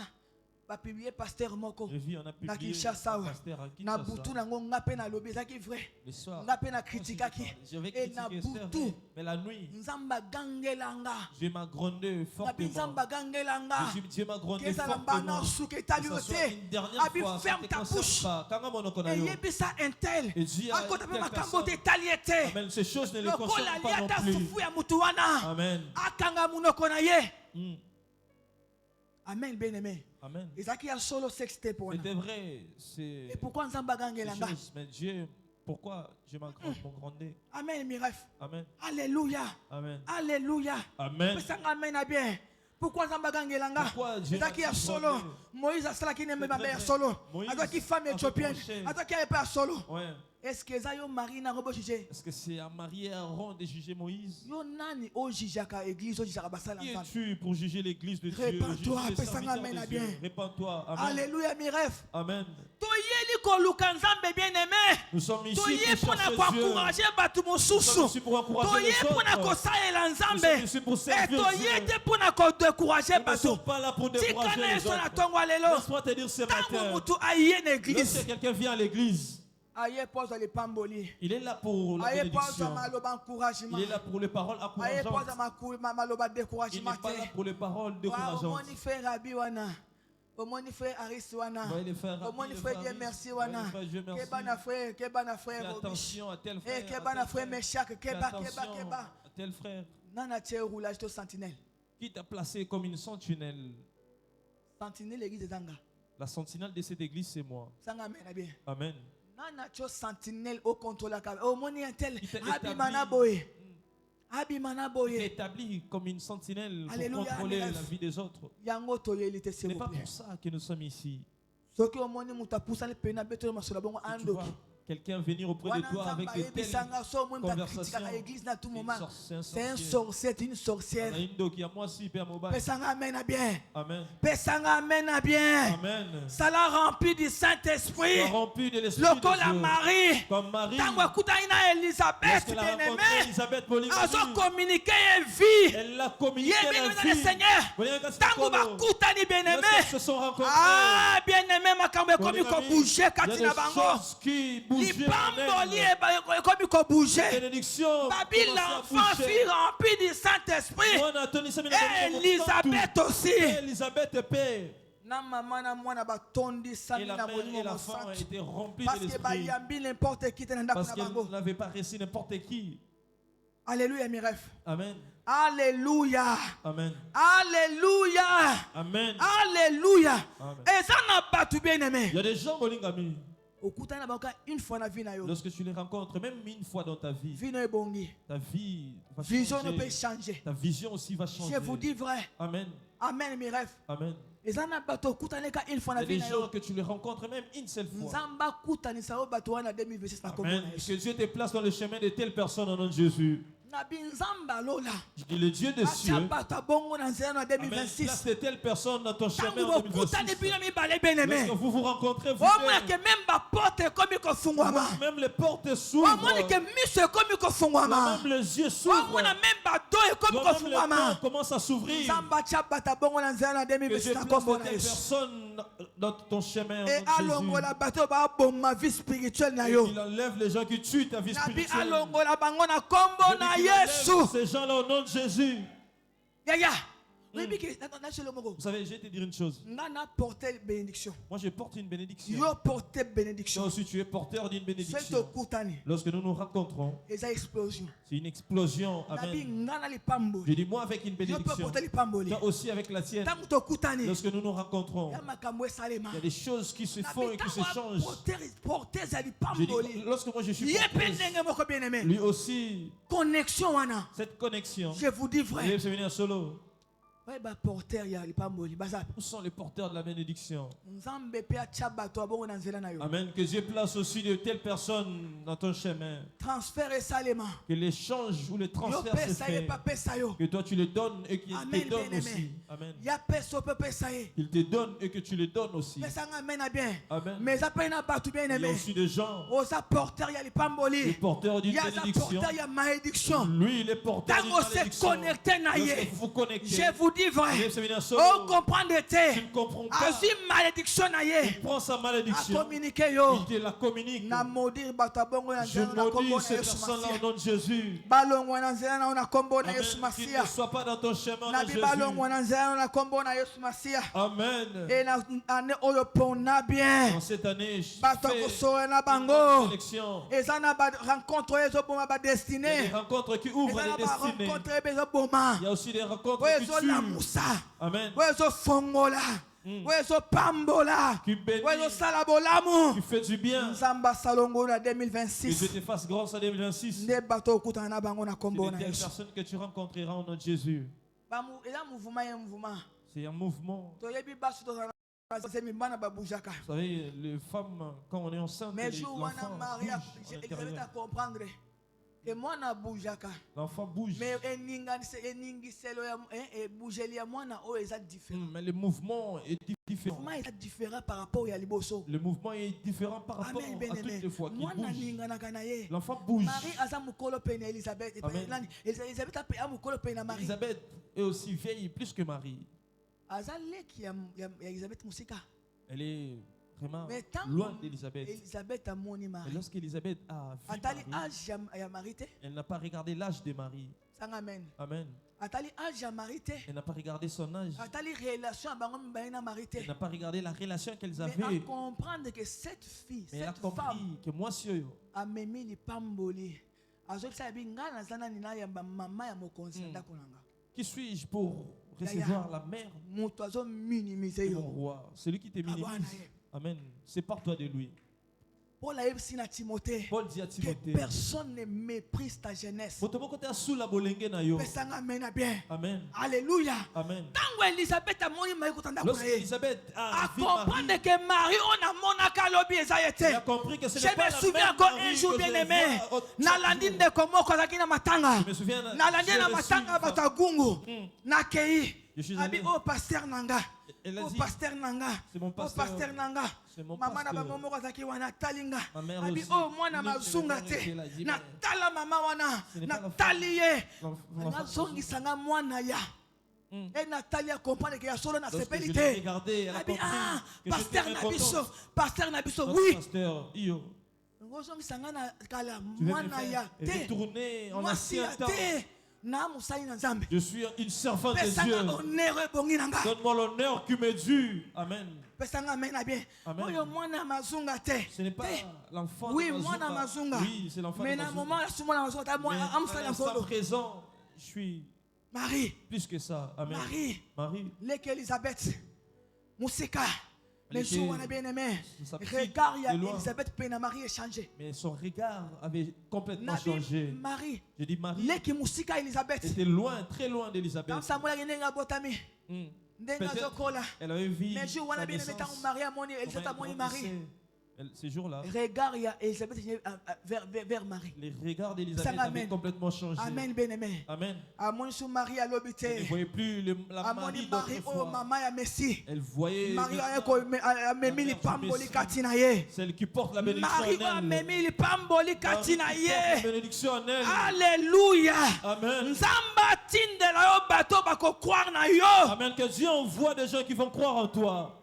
ba publier pasteur moko. je vis, on a Na publié Kinshasa un wa. pasteur à Na Kinshasa. butu na ngo ngape na lobi ezaki vrai. Le soir, Ngape na moi aussi, kritikaki. je vais Et na critiquer, c'est butu. vrai, mais la nuit, Nzamba gangelanga. Dieu m'a grondé Na fortement. nzamba gangelanga. Dieu m'a grondé Kesa na fortement. bana suke Que tali ça soit yote. une dernière Abi fois, ça ferme te ta concerne bouche. pas. Quand on en connaît, Et yebisa intel. Et Dieu a Akota pe telle makambo te personne. tali ete. Amen. Ces choses ne le Lokola concernent pas non liata plus. fufu ya mutu wana. Amen. Akanga munoko na ye. Mm. Amen bien aimé. Amen. Ezaki ya solo sexte pour C'était vrai. C'est Et pourquoi nzamba des gangelanga? choses, mais Dieu Pourquoi je m'agrandis? Amen, mes rêves. Amen. Alléluia. Amen. Alléluia. Amen. Amen à bien. Pourquoi ça m'a gagné là? Pourquoi j'ai C'est qui est solo. Moïse a cela qui n'est même pas solo. Attends qui femme éthiopienne. Attends qui est pas solo. Ouais. Est-ce que ça yo mari na robo jugé? Est-ce que c'est à marier Aaron de juger Moïse? Yo nani o jijaka église o jijaka basala Qui ensemble. es-tu pour juger l'église de Dieu? Répands-toi, juger les fais ça, serviteurs amen, de à Dieu? bien. Répands-toi. Amen. Alléluia mes rêves. Amen. Toyeli ko lukanzambe bien aimé. Nous sommes ici Toye pour pour na chercher Dieu. encourager batu Nous mosusu. sommes ici pour encourager Toye les pour na autres. kosaela Nous sommes nzambe. ici pour Et servir toye Dieu. te pour na décourager Nous ne batu. sommes pas là pour décourager Tikana les eso na autres. tongo lelo. Laisse-moi te dire ce Tango matin, mutu aye na lorsque église. quelqu'un vient à l'église, Aye pose le pamboli. il est là pour la Aye pose bénédiction. maloba encouragement. Il est là pour les paroles Aye pose encourageantes. maloba Il découragement. n'est pas là pour les paroles Wa décourageantes. omoni frère Rabi wana. Omoni frère Aris wana. Voyez les frères, Omoni les frère frères, Dieu merci voyez wana. les frères, Dieu merci. Kebana Fais frère Robish. attention à tel Eh frère. kebana frère Meshach, Fais keba. attention à tel frère Nana tie roulage to sentinelle. qui t'a placé comme une sentinelle. Sentinelle l'église de Zanga. La sentinelle de cette église, c'est moi. Sanga mena bien. Amen. Nana cho sentinelle au contrôle la caméra. Omoni un tel Il t'a Abi Manaboye. Abi Il est Manaboye. établi comme une sentinelle pour Alléluia, contrôler amen. la vie des autres. Yango toyeli te Ce s'il n'est vous pas plaît. pour ça que nous sommes ici. Ce que omoni muta poussa le pena beto masolo bongo Si tu ando. vois quelqu'un venir auprès de toi avec de telles conversations, c'est un sorcier, c'est une sorcière. Pesanga amen à bien. Amen. Pesanga amen à bien. Amen. Ça l'a rempli du Saint-Esprit. Sois rempli de l'Esprit Le de col à Dieu. Marie. Comme Marie, Tango akuta ina Elisabeth lorsqu'elle a bien rencontré aimée. Elisabeth Bolingami, Azo communiquer et vie. elle a communiqué Yé la bien le vie. Seigneur. Bolingami, Tango bakuta ni bien lorsqu'ils aimé. se sont rencontrés, Ah bien aimé makambe comme Bolingami, ko bouger il y a katina des bango. choses qui bougeaient. Libamboli Amen. comme ko bouger. Bénédiction. Babi l'enfant fille rempli du Saint-Esprit. Et Elisabeth aussi. Elisabeth est paix. Na maman na mwana batondi Et sami la na mère molimo et l'enfant mosantu. étaient remplis Parce de que l'esprit. bayambi n'importe qui te nanda Parce na bango. qu'elle n'avait pas reçu n'importe qui. Alléluia mes rêves. Amen. Alléluia. Amen. Alléluia. Amen. Alléluia. Amen. Et ça n'a pas tout bien aimé. Il y a des gens, Bolingami, Okuta na banka une fois na vie na yo. lorsque tu les rencontres, même une fois dans ta vie, Vie na ebongi. ta vie va Vision ne peut changer. changer. Ta vision aussi va changer. Je vous dis vrai. Amen. Amen mes rêves. Amen. Et ça n'a pas tout okuta neka une fois Il y na a des vie na gens yo. que tu les rencontres même une seule fois. Nzamba kuta ni sao bato wana 2026 na kombo Amen. na Que Yesu. Dieu te place dans le chemin de telle personne au nom de Jésus. Na binzamba lola. Je dis le Dieu des cieux. Atia bato abongo na nzela na Amen. 2026. Place de telle personne dans ton chemin Tango en bokuta ni 2026. bino mibale bien aimé. Lorsque vous vous rencontrez, vous Au moins que même ba porte comme ko fungwama. même les portes Au s'ouvrent. moins que miso comme ko fungwama. Même les yeux Au s'ouvrent. moins même ba doye comme ko Même les fungwama. portes commencent à s'ouvrir. Nzamba tia bata bongo na nzela na Que 2026 Dieu na place kombo de na telle Yesu. personne dans ton chemin. au Et nom de Jésus. alongola bato ba bomma vie spirituelle na Et yo. il enlève les gens qui tuent ta vie Nabi spirituelle. alongola bango na kombo Je dis na qu'il enlève Yesu. ces gens-là au nom de Jésus. Ya ya. Oui que na chez le moko. Vous savez, je vais te dire une chose. Nga na porter bénédiction. Moi, je porte une bénédiction. Yo porter Toi bénédiction. aussi, tu es porteur d'une C'est bénédiction. to kutani. Lorsque nous nous rencontrons, Et ça explosion. c'est une explosion. Nabi Amen. nga na li pambo. Je dis, moi, avec une Yo peut bénédiction, porter li pamboli. toi aussi avec la tienne. Tango to kutani. Lorsque nous nous rencontrons, Ya makambo esalema. il y a des choses qui se font et qui se changent. Porter za li Je dis, pamboli. lorsque moi je suis Ye pe porteuse, ndenge moko bien aimé. lui aussi, Connexion wana. cette connexion, Je vous dis il vrai. est venu en solo. Ouais ba porter ya li pamboli. Baza. Nous sommes les porteurs de la bénédiction. Nzambe pe atia bato abongo na nzela na yo. Amen. Que Dieu place aussi de telles personnes dans ton chemin. Transfert esalema. Que l'échange ou le Yo transfert se pesa ye fait. pa pesa yo. Que toi tu le donnes et qu'il Amen, te donne bien-aimé. aussi. Amen. Ya peso pe pesa ye. Qu'il te donne et que tu le donnes aussi. Pesa nga mena bien. Amen. Mais ça pe na bato bien Il y a aimé. aussi des gens, Oza porter ya li les pamboli. porteurs d'une Ya za bénédiction. porter ya malédiction. Lui, il est porteur d'une Tango se bénédiction. connecter na Lorsque ye. vous vous connectez, Je vous dis Dieu vrai. se vient en solo. Oh comprendre Tu te. ne comprends pas. Azui malédiction na ye. Il prend sa A malédiction. communiquer yo. Il te la communique. Na maudire bato abongo na Je nzela na kombo maudis na ces Yesu personnes-là Masia. au nom de Jésus. Balongo na nzela na na kombo na Amen. Yesu Qu'il Masia. ne soit pas dans ton chemin au nom de Nabi balongo Jésus. na nzela na kombo na Yesu Masia. Amen. Et na ane oyo pona bien. En cette année, Bato fais kosoe na une bango. sélection. Eza na ba rencontre ezo boma ba Il y a des destinée. rencontres qui ouvrent Eza na les ba destinées. rencontre ezo boma. Il y a aussi des rencontres Oyo qui ezo la tuent. musa. Amen. Oyo ezo fongola. wezo pambola, qui bénit, wezo sala bolamu. qui fait du bien. Nzamba salongo na Que Dieu 2026. te fasse grâce en 2026. Nde bato okutana na bango na C'est kombo les na telles Yesu. personnes que tu rencontreras au nom de Jésus. Bamu ela mouvement ya mouvement. C'est un mouvement. Toyebi basu to na semi bana babujaka. Vous savez, les femmes, quand on est enceinte, Mais jour wana l'enfant Maria, bouge à Elisabeth a l'intérieur. comprendre que mwana bujaka. L'enfant bouge. Mais eningiselo ya bougeli ya mwana o eza différent. Mais le mouvement est différent. Mouvement est différent par rapport ya liboso. Le mouvement est différent par rapport Amen, à bien toutes aimé. les fois qu'il Mwana bouge. ninganaka na ye. L'enfant bouge. Marie aza mukolo pene Elisabeth. Amen. Nani? Elisabeth a mukolo pene na Marie. Elisabeth est aussi vieille plus que Marie. Aza leki ya Elisabeth musika. Elle est vraiment Mais tant loin d'Elisabeth. Elisabeth a moni Et Marie. lorsqu'Elisabeth a vu Atali Marie, âge ya Marie te. elle n'a pas regardé l'âge de Marie. Sang amen. Amen. Atali âge ya Marie te. Elle n'a pas regardé son âge. Atali relation ya bango mibale na Marie te. Elle n'a pas regardé la relation qu'elles Mais à avaient. comprendre que cette fille, Mais elle a cette femme compris que moi, si a memi lipamboli. Azokisa bi nga na zana nina ya mama ya mokonzi ndako nanga. qui suis-je pour recevoir la mère Moto azo minimiser de mon yo. roi? Celui qui te minimise. Amen. Sépare-toi de lui. Paul a dit à Timothée Paul dit à que Timothée, personne ne méprise ta jeunesse. Amen. Bien. Amen. Alléluia. Amen. Tango Elisabeth a moni mai kutanda Lorsque kwa ye. Elisabeth A a vu comprendre Marie, que Marie on a monaka lobi elle a ezayete. compris que ce Je n'est pas me la souviens même encore Marie un jour que bien je aimé. vois au- Nalandi chaque jour. ndeko moko azaki na matanga. Je me souviens, Nalandi j'ai na reçu matanga une bato femme. gungu. Nakei. Je suis Abi allé. o pasteur nanga. Elle a O dit, pasteur nanga. c'est mon O pasteur. pasteur nanga. C'est mon Mama na pasteur. bango moko azaki wana talinga. Ma mère Abi aussi. o mwana L'une de mes mazunga mères te. était là, dit, Na mais tala mama wana. ce n'est pas Na la femme. tali ye. L'enfant nazongisa nga mwana ya et Nathalie a compris que ya solo na Lorsque sepeli je te. l'ai regardé, elle a Abi, compris ah, que pasteur j'étais na mécontent. biso, pasteur na biso, Notre oui. pasteur, Io, Ngozongisa nga na kala tu veux me mwana ya faire te. retourner en Mwasi ya ancien temps. te. Na musali na Nzambe. Je suis une servante de Pesa Dieu. nga honneur ebongi na nga. Donne-moi l'honneur qui me dû. Amen. Pesa nga amen na bien. Amen. Oyo mwana mazunga te. Ce n'est pas Te. l'enfant Oui, de mwana Mazunga. mazunga. Oui, c'est l'enfant de Mais na Mazunga. moment la sumo na mazunga ta Mais mwana à amsala l'instant nkolo. présent, je suis Marie, plus que ça. Amen. Marie, Marie. leke Elisabeth. Musika. Elle Les jours était- wana bien aimé. sa petite Regarde, il y a de loin. Elisabeth pena Marie échangé. Mais son regard avait complètement Nabi changé. Marie. Je dis Marie Leki musika Elisabeth. était loin, très loin d'Élisabeth. Dans Samuel ndenga botami. Hmm. Ndenga Peut-être zokola. elle avait vu Mais jour wana sa bien aimé tant naissance. Marie a moni Elisabeth a Comment moni elle Marie. grandissait. Ces jours-là, Regarde, il y a Elisabeth vers Marie. les regards d'Élisabeth Ça avaient m'amène. complètement changé. Amen bien aimé. Amen. Amoni sou Marie à Elle ne l'obité. voyait plus la Amoni Marie Marie oh d'autrefois. maman ya Messi. Elle voyait Marie a maintenant ko amemi li pamboli katina ye. celle qui porte la bénédiction Marie a en elle. amemi li pamboli Marie katina qui porte la ye. bénédiction en elle. Alléluia. Amen. Nzamba tindela yo bato bako croire na yo. Amen. Que Dieu envoie des gens qui vont croire en toi.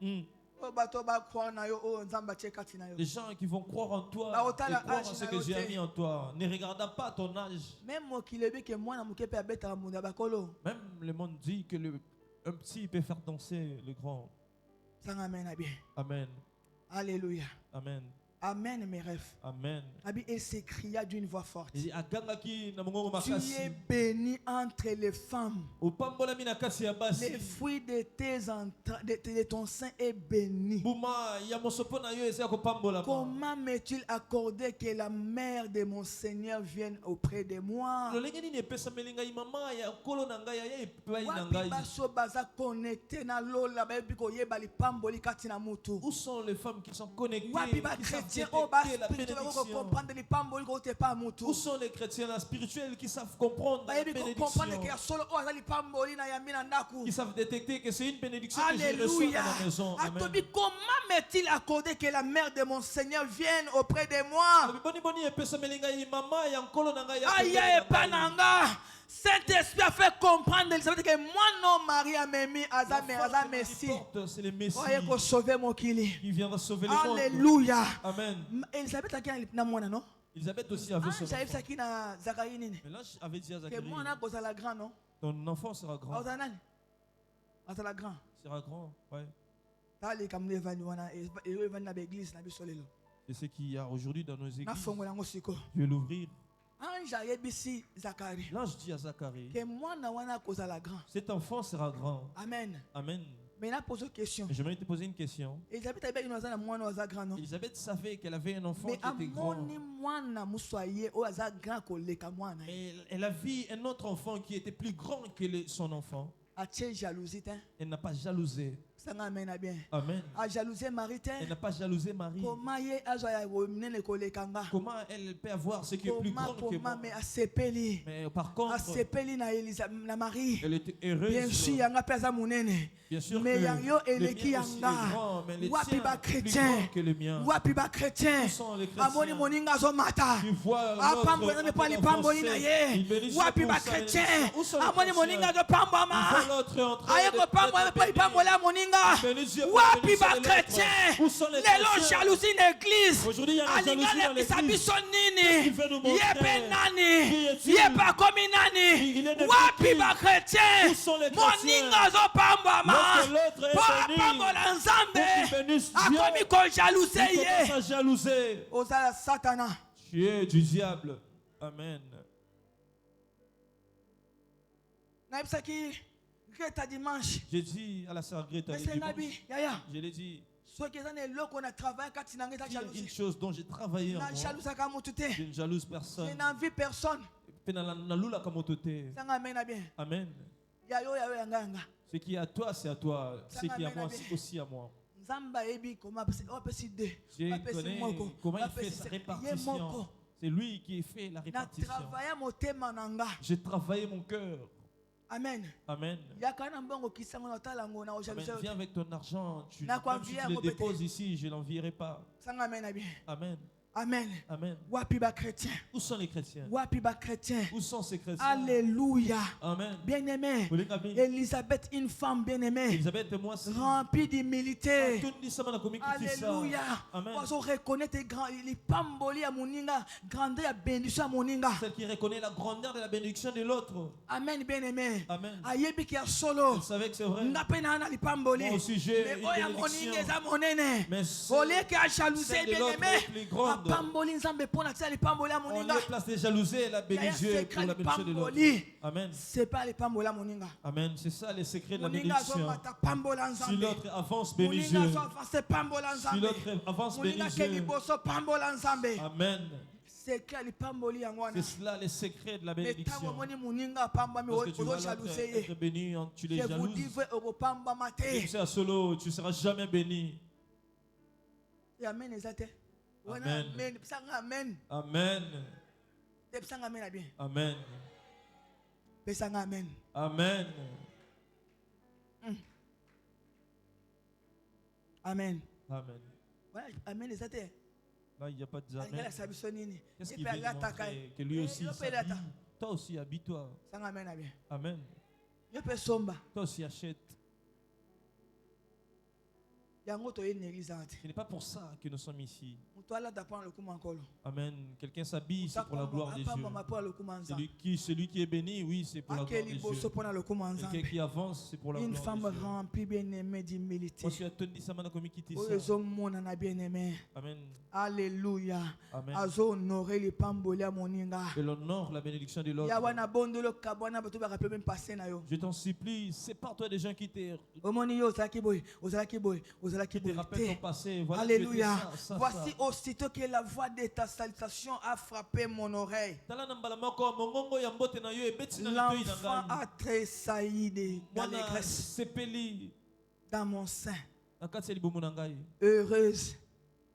Hmm. O bato ba croire na yo o nzamba tie katina yo. Des gens qui vont croire en toi Bah, autant et la croire en âge ce na que yo Dieu a te. mis en toi. Ne regardant pas ton âge. Même moi qui le dit que moi na muke pe abeta munda bakolo. Même le monde dit que un petit peut faire danser le grand. Ça amène à bien. Amen. Alléluia. Amen. Amen mes rêves. Amen. Abi et s'écria d'une voix forte. Il dit, agangaki na mongongo Tu makasi. es béni entre les femmes. Upambolami na kasi ya basi. Les fruits de de ton sein est béni. Buma ya mosopo na yo eza kopambola. Comment m'est-il accordé que la mère de mon Seigneur vienne auprès de moi? Lolenge nini epesa melinga mama ya kolo na ngai ya epai na Wapi ngai. baso baza connecté na lola bayebi koyeba lipamboli kati na mutu. Où sont les femmes qui sont connectées, Wapi ba qui savent chrétien o ba détecter la spirituel ko bénédiction? comprendre lipamboli ko te pa mutu. Où sont les chrétiens là, spirituels qui savent comprendre la Bayebi ko comprendre que bénédiction, ya solo o aza lipamboli na yami na ndaku. qui savent détecter que c'est une bénédiction que je reçois Alléluia. dans ma maison. Amen. Atobi, comment m'est-il accordé que la mère de mon Seigneur vienne auprès de moi? Boni boni epesa melinga yi mama ya nkolo na ngai ya Aïe, pembeni na ngai. pananga. Saint-Esprit a fait comprendre Elisabeth que moi non Marie a mis La Aza force qui Messie. porte, c'est le Messie Oye ko sauver mon kili. qui viendra sauver le monde. Alléluia. Amen. Elisabeth a kina na mwana non? Elisabeth aussi avait son J'avais ça enfant. qui na Zacharie nini. Mais là, avait dit à Que Zacharie, moi na koza la grand non? ton enfant sera grand. Aza nani? Aza la grand. Sera grand, ouais. Tali kamne vani wana e vani na l'église na bisolelo. C'est ce qu'il y a aujourd'hui dans nos Na églises. fongo yango siko. Je vais l'ouvrir. Ange ayebisi Zacharie. Là, je dis à Zacharie, Que moi na wana koza la grand. cet enfant sera grand. Amen. Amen. Mais il pose une question. J'aimerais te poser une question. Elisabeth avait une grand, non? Elisabeth savait qu'elle avait un enfant Mais qui était grand. Mais Elle a vu un autre enfant qui était plus grand que son enfant. Elle n'a pas jalousé. Amen. Elle n'a pas jalousé Marie. Comment elle peut avoir ce qui est plus grand que moi? Mais par contre, elle était heureuse. Bien sûr, Bien sûr mais que le mien aussi est grand, mais le tien est plus grand que le mien. Où sont les chrétiens? Tu vois l'autre il bénit Dieu pour sa bénédiction. Où sont les chrétiens? Tu vois l'autre en train de bénir. Wapi ba chrétien lelo jalousie l'église Aujourd'hui, il y a la jalousie dans l'église. biso nini Qu'est-ce qu'il veut nous montrer? yebe nani Qui est-il? yeba komi nani Il est de wapi qui? ba chrétien Où sont les chrétiens? moninga zo pambama Lorsque l'autre est po béni, pambola pour nzambe qu'il bénisse Dieu, akomi ko jalousie il ye commence à jalouser. ozala satana Tu es du diable. Amen. naibisaki Greta dimanche J'ai dit à la sœur Greta, mais c'est nabi yaya je l'ai dit, soki eza na eloko na travail kati na ngai ta il y a une jalousie chose dont j'ai travaillé en na moi. jalousaka motu te Je ne jalouse personne. je n'envie personne sanga amen na bien Amen. yayo yayo yanga yanga Ce qui est à toi, c'est à toi. Ce qui est à moi, Amen. c'est aussi à moi. nzambe ayebi koma opesi de Je apesi connais moko comment il fait apesi sa ye répartition. moko C'est lui qui fait la na répartition. travailla motema na nga J'ai travaillé mon cœur. amen Amen. yaka na mbongo kisango na otala yango na Amen. ojalusa Viens avec ton argent. Na Même si convient, tu le mon petit. déposes ici, je ne l'envierai pas. sanga amen na bien Amen. amen Amen. wapi ba chrétien Où sont les chrétiens? wapi ba chrétien Où sont ces chrétiens? alléluia Amen. bien aimé Vous les avez? Elisabeth une femme bien aimée Elisabeth et moi, c'est remplie d'humilité alléluia Amen. ozo reconnaître les pamboli ya moninga grandeur ya bénédiction ya moninga Celle qui reconnaît la grandeur de la bénédiction de l'autre. amen bien aimé Amen. ayebi ki ya solo Elle savait que c'est vrai. nga mpe na na lipamboli Moi aussi, j'ai mais une oyo ya bénédiction. moninga eza monene Mais oleki ya jalousie celle de bien l'autre aimé est plus grande. apamboli nzambe mpo na tia lipamboli ya On moninga lui place de jalousie et la bénit Yaya Dieu secret pour la bénédiction de l'autre. lipamboli Amen. c'est pas lipamboli ya moninga Amen. C'est ça les secrets de la moninga bénédiction. azomata pambola Si nzambe l'autre avance, bénis moninga Dieu. azoavance pambola Si nzambe l'autre avance, moninga bénis ke Dieu. liboso pambola nzambe Amen. secret ya lipamboli yango wana C'est cela les secrets de la mais ntango bénédiction. omoni moninga apambami Parce que tu vois l'autre ozojalousie être ye béni, tu les je vous jalouses. dis vrai okopambama Tu te sais, à solo, tu ne seras jamais béni. amen eza te wana Amen. amen pesanga amen Amen. te pesanga amen na bien Amen. pesanga amen Amen. amen Amen. wana amen eza te Là, il n'y a pas de amen. alingalakisa biso nini Qu'est-ce ye qu'il mpe veut nous alataka montrer? Que lui aussi yo mpe s'habille. elata Toi aussi, habille-toi. sanga amen na bien Amen. yo mpe somba Toi aussi, achète. yango toye na église awa te Ce n'est pas pour ça que nous sommes ici. moto alata mpo na lokuma nkolo Amen. Quelqu'un s'habille, c'est pour la gloire de Dieu. apambama mpo na lokuma nzambe Celui qui est béni, oui, c'est pour la gloire ake de liboso Dieu. mpo na lokuma Quelqu'un nzambe qui avance, c'est pour la une gloire femme de Dieu. remplie bien aimée d'humilité Moi, je suis attendu, ça m'a commis quitter oyo ça. ezomonana bien aimé Amen. alléluia Amen. azohonore lipamboli ya moninga Et l'honneur, la bénédiction de ya l'autre. wana bondelo kabwana bato barape même passé na yo Je t'en supplie, sépare-toi des gens qui te omoni yo ozalaki boye ozalaki boye ozalaki boye rappellent ton te passé. Voilà, tu étais alléluia ça. voici aussitôt que la voix de ta salutation a frappé mon oreille l'enfant a tressailli d'allégresse sepeli dans mon sein na kati ya libumu na ngai. heureuse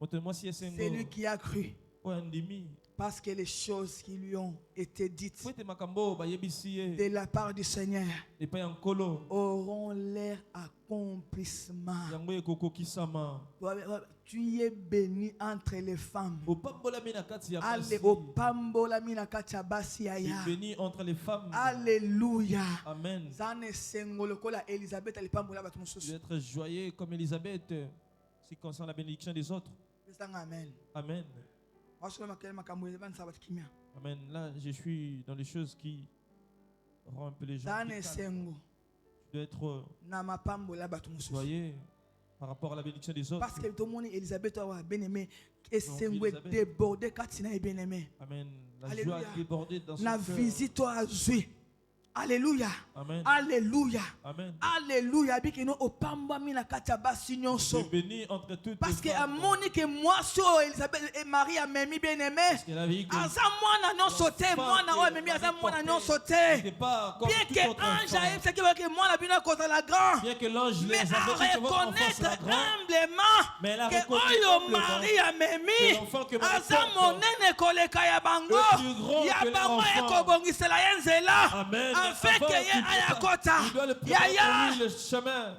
Moto mwasi esengo. c'est lui qui a cru Oyo andimi. parce que les choses qui lui ont été dites Po ete makambo bayebisi ye de la part du Seigneur epai ya nkolo auront leur accomplissement. yango ekokokisama. Tu es béni entre les femmes. Opambolami na kati ya Allez, basi. opambolami na kati ya basi Tu yaya. es béni entre les femmes. Alléluia. Amen. Zane sengo lokola Elisabeth alipambola bato Tu mosusu. dois être joyeux comme Élisabeth, ce qui concerne la bénédiction des autres. Pesanga amen. Amen. Wasolo makele makambo ebanisa bato kimia. Amen. Là, je suis dans les choses qui rendent un peu les gens. Zane plus calmes. sengo Tu dois être na mapambola bato mosusu. joyeux par rapport à la bénédiction des autres. Parce que tout le monde Elisabeth a bien aimé et sengo Elisabeth. débordé katina bien aimé. Amen. La Alléluia. joie débordée dans Na son cœur. visite toi azui. Alléluia. Amen. Alléluia. Amen. Alléluia. Bikino opamba mina katia basi Je nyonso. bénis entre toutes Parce que les à femmes. moni que moi so Elisabeth et Marie a même bien aimé. Parce qu'elle a vu que Asa mwana non sauté, mwana o même asa mwana non sauté. n'était pas comme Bien toute que autre ange femme. a dit que moi la bino contre la grand. Bien que l'ange Mais les à avait dit que votre enfant reconnaître sera grand, humblement mais elle a que reconnu oyo humblement Marie a que memi l'enfant que Marie asa porte monene koleka ya bango est plus grand ya que bango l'enfant. ekobongisela ye nzela Amen. afin Avant que ye qu'il ayakota il doit le préparer yaya pour lui le chemin.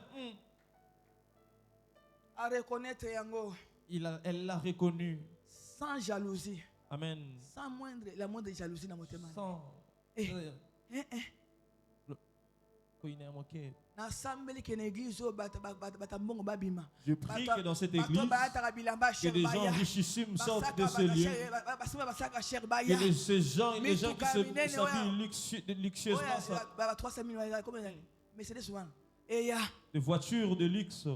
à reconnaître yango Elle l'a reconnu. sans jalousie, Amen. sans la moindre jalousie dans mon témoin. Sans. Na sambeli ke na église o batambongo babima. Je prie que dans cette église, que des gens richissimes sortent de ce lieu. Que ces gens, les gens qui s'habillent luxueusement sortent. Des voitures de luxe.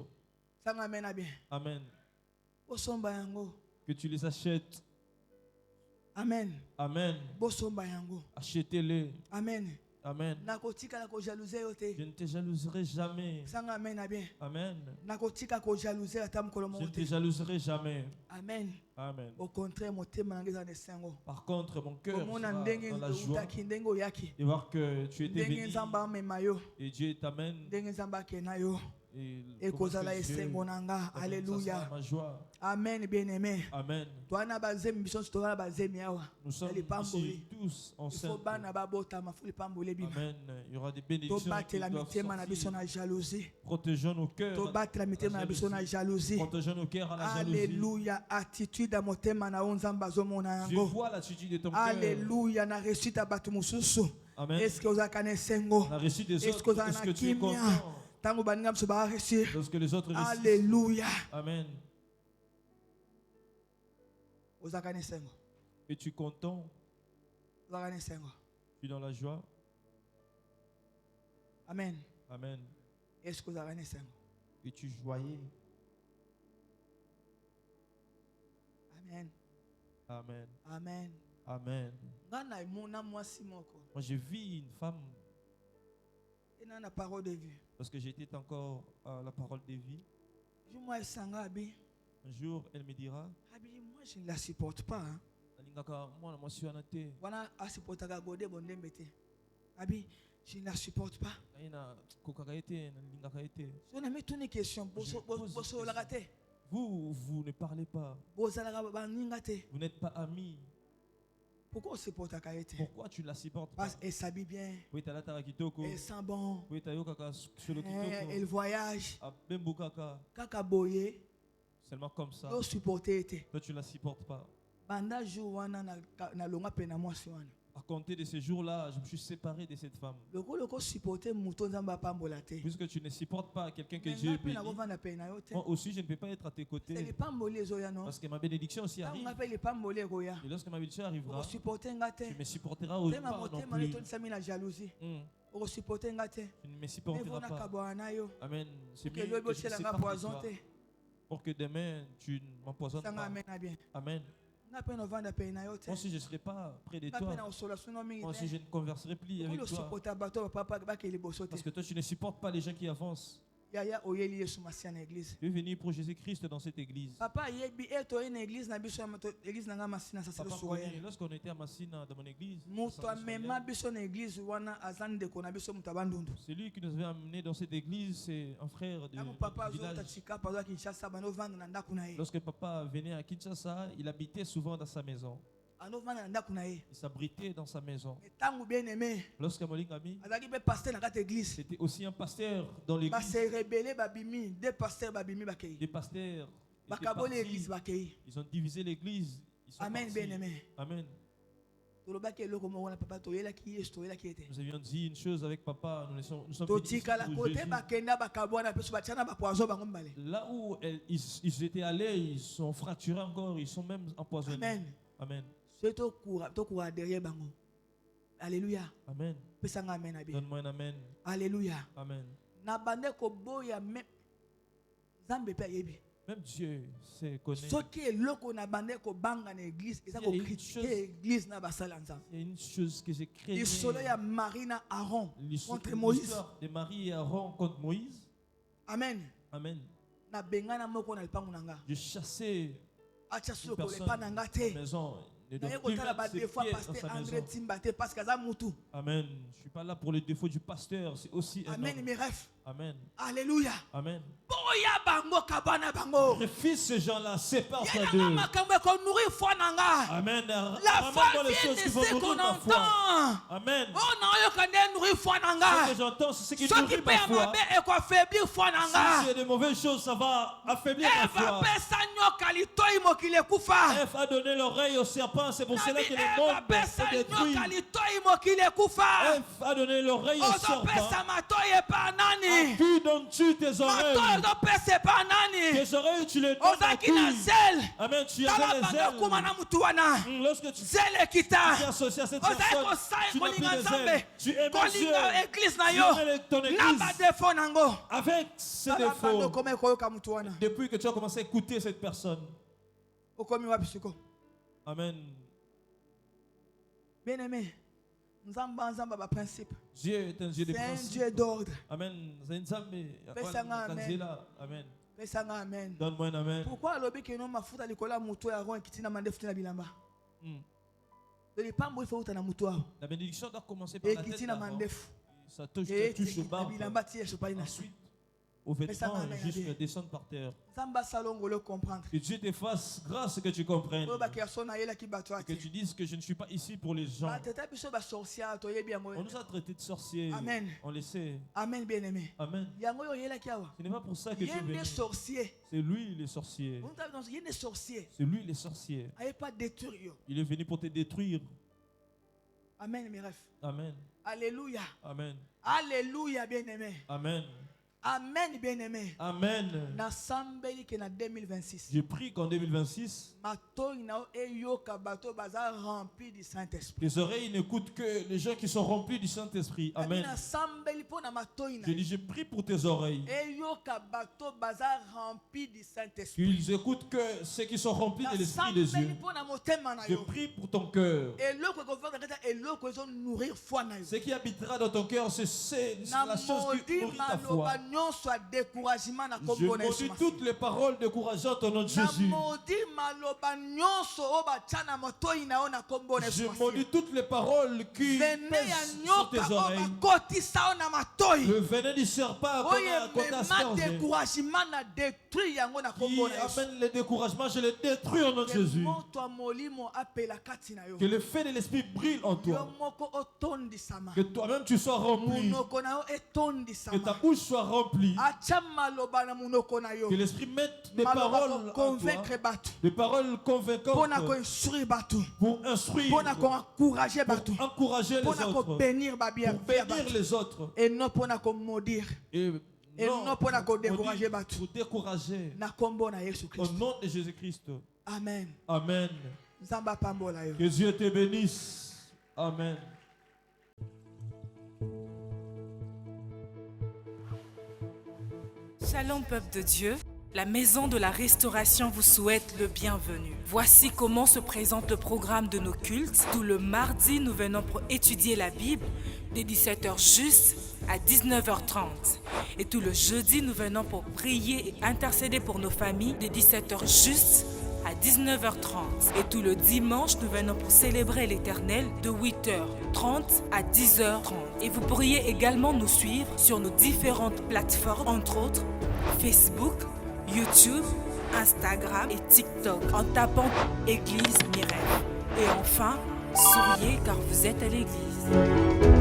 Amen. Que tu les achètes. Amen. Amen. Achetez-les. Amen. Amen. Je ne te jalouserai jamais. Amen. Je ne te jalouserai jamais. Amen. Amen. Au contraire, Par contre, mon cœur sera dans la joie de voir que tu étais béni et Dieu t'amène. Et ekozala esengo nanga. Alléluia. Ma joie. Amen, bien-aimé. Amen. Nous sommes ici tous enceintes. Amen. Il y aura des bénédictions qui doivent sortir. Protégeons nos cœurs. Protégeons nos cœurs à la jalousie. Alléluia. Attitude à motema na onzamba zomona Je yango. vois l'attitude de ton cœur. Alléluia. Na réussite à batu mususu. Amen. Est-ce que vous avez sengo? La réussite des Est-ce que autres, vous est-ce que avez tu es content? Tango baningam se ba réussir. Lorsque les autres réussissent. Alléluia. Amen. Vous avez sengo. Es-tu content? Vous avez sengo. Tu es dans la joie? Amen. Amen. Est-ce que vous avez sengo? Es-tu joyeux? Amen. Amen. Amen. Amen. Moi, j'ai vu une femme. La parole de vie. Parce que j'étais encore à la parole de vie. Un jour, elle me dira. Moi, je ne la supporte pas. Hein. Je ne la supporte pas. Vous ne parlez pas. Vous n'êtes pas amis. Pourquoi on supporte la qualité? Pourquoi tu ne la supportes pas? Parce qu'elle s'habille bien. Elle sent bon. Elle voyage. Kaka boye. Seulement comme ça. Toi tu ne la supportes pas. À compter de ce jour-là, je me suis séparé de cette femme. Puisque tu ne supportes pas quelqu'un que Dieu bénit, moi aussi je ne peux pas être à tes côtés. Parce que ma bénédiction aussi arrive. Et lorsque ma bénédiction arrivera, tu ne me supporteras pas non plus. Tu ne me supporteras pas. Amen. C'est mieux que je me sépare de toi. Pour que demain tu ne m'empoisonnes pas. Amen. Moi si je ne serai pas près de toi, moi si je ne converserai plus avec toi, parce que toi tu ne supportes pas les gens qui avancent. Tu es venu pour Jésus-Christ dans cette église. Papa connaît, lorsqu'on était à Massina dans mon église, c'est lui qui nous avait amené dans cette église, c'est un frère du village. Lorsque papa venait à Kinshasa, il habitait souvent dans sa maison. Il s'abritait dans sa maison. Lorsque Molingami, c'était aussi un pasteur dans l'église. Des pasteurs étaient partis. Ils ont divisé l'église. Amen, bien-aimé. Amen. Nous avions dit une chose avec papa. Nous sommes venus là où ils étaient allés, ils sont fracturés encore, ils sont même empoisonnés. Amen. Amen. Alléluia. Amen. Donne-moi un amen. Alléluia. Amen. Même Dieu sait connaître. Soki eloko na bande ko banga na église, eza ko critiquer église na basala nzambe. Il y a une chose que j'ai créée. L'histoire ya Marina Aaron contre L'histoire Moïse. de Marie et Aaron contre Moïse. Amen. Amen. Na bengana moko na lipangu nanga. Je chassais Acha une soko le personne pa nanga à te. la maison. Ne Na doit plus yekotala ba mettre ses deux fois pieds dans pasteur sa André maison. Timbate parce que za mutu. Amen. Je ne suis pas là pour le défaut du pasteur. C'est aussi un Amen homme. mes rêves. Amen. Alléluia. Amen. Boya bango kabana bango. Refuse ces gens-là. Sépare-toi Yena d'eux. makambo ko nourrir foi nanga. Amen. La foi Ramène-moi les vient choses de qui vont ce qu'on nourrir ma foi. entend. Amen. Oh non, yo kande nourrir foi Ce nanga. que j'entends, c'est ce qui Soki nourrit pe ma ya foi. mabe e ko affaiblir foi Si nanga. c'est de mauvaises choses, ça va affaiblir ma Eva foi. pesa nyoka litoi mokili kufa. Ève a donné l'oreille au serpent, c'est pour cela que le Eva monde pesa est détruit. nyoka litoi mokili kufa. Ève a donné l'oreille au Ozo serpent. pesa matoi e pa À nani. qui donnes-tu tes Matoi oreilles? ozo pesa e pa nani. Tes oreilles, tu les donnes à Ozaki na qui? zel. Amen, tu Tala avais les banda kuma na ailes. mutu wana. Lorsque tu Zel t'es ekita. associé à cette Ozali personne, kosala tu n'as plus kolinga les nzambe. ailes. Tu aimais Dieu Kolinga église na Tu yo. aimais ton Na église ba defo nango. avec ses Tala banda défauts. koma koyoka mutu wana. Depuis que tu as commencé à écouter cette personne. Okomi wapi siko? Amen. Bien-aimé, nzamba ba principe. Dieu est un Dieu de C'est un principe. Dieu d'ordre. Amen. Pesanga amen. Amen. Pesanga amen. Donne-moi un amen. Pourquoi alobi que non mafuta likola mutu ya ron kitina mande futina bilamba? Hmm. De lipambo il faut uta na mutu wao. La bénédiction doit commencer par Et la tête kitina d'abord. mandefu. Ça touche, Et touche au bas. bilamba tie sopa ina. Ensuite, aux vêtements, jusqu'à descendre par terre. Nzamba salongo le comprendre. Que Dieu te fasse grâce que tu comprennes. Oyo ba kiasona yela ki bato Que ati. tu dises que je ne suis pas ici pour les gens. Ba teta biso ba sorcière to yebi yango. On nous a traités de sorciers. Amen. On le sait. Amen bien-aimé. Amen. Yango yo yela ki awa. Ce n'est pas pour ça que tu es Yende venu. sorcier. C'est lui le sorcier. On t'a dans yende sorcier. C'est lui le sorcier. Aye pas détruire yo. Il est venu pour te détruire. Amen mes rêves. Amen. Alléluia. Amen. Alléluia bien-aimé. Amen. Amen bien-aimé. Amen. Na sambeli ke na 2026. Je prie qu'en 2026, Matoi na eyoka bato baza rempli du Saint-Esprit. les oreilles n'écoutent que les gens qui sont remplis du Saint-Esprit. Amen. Na sambeli po na matoi na. Je dis, je prie pour tes oreilles. Eyoka bato baza rempli du Saint-Esprit. Qu'ils écoutent que ceux qui sont remplis Na de l'Esprit des sambeli yeux. po na motema na Je yo. prie pour ton cœur. Eloko ko vendre kata eloko ezo nourrir foi na yo. Ce qui habitera dans ton cœur, c'est Na la chose qui modi nourrit ta foi. maloba nyonso a découragement na Je kombo na maudis Yesu. toutes les paroles décourageantes au nom de Na Jésus. modi maloba nyonso o batia na motoi na yo na kombo na Je Yesu. maudis toutes les paroles qui Vene ya pèsent sur nyoka tes o oreilles. bakotisa yo na matoi. Le venin du serpent Oye qu'on a mema aspergé, découragement na détruit yango na qui kombo na Yesu. amène le découragement, je le détruis au nom de Jésus. Moto ya molimo apela kati na yo. Que le feu de l'esprit brille en Yo toi. moko otondisama. Que toi-même tu sois rempli. Munoko na yo Que ta etondisama. bouche soit remplie. Atia maloba na munoko na yo. Que l'esprit mette des Maloba paroles ko en toi. convaincre bato. Des paroles convaincantes Pona ko instruire bato. pour instruire, Pona ko encourager bato. pour encourager les Pona ko autres, bénir babia pour bénir les autres. et non pona ko maudire. Et non pour la décourager pour bato. décourager. Na kombo na Yesu Au Christ. nom de Jésus-Christ. Amen. Amen. Nzamba pambola yo. Que Dieu te bénisse. Amen. Shalom peuple de Dieu, la maison de la restauration vous souhaite le bienvenu. Voici comment se présente le programme de nos cultes. Tout le mardi, nous venons pour étudier la Bible dès 17h juste à 19h30. Et tout le jeudi, nous venons pour prier et intercéder pour nos familles dès 17h juste à 19h30. Et tout le dimanche, nous venons pour célébrer l'Éternel de 8h30 à 10h30. Et vous pourriez également nous suivre sur nos différentes plateformes, entre autres Facebook, YouTube, Instagram et TikTok en tapant Église Mireille. Et enfin, souriez car vous êtes à l'église.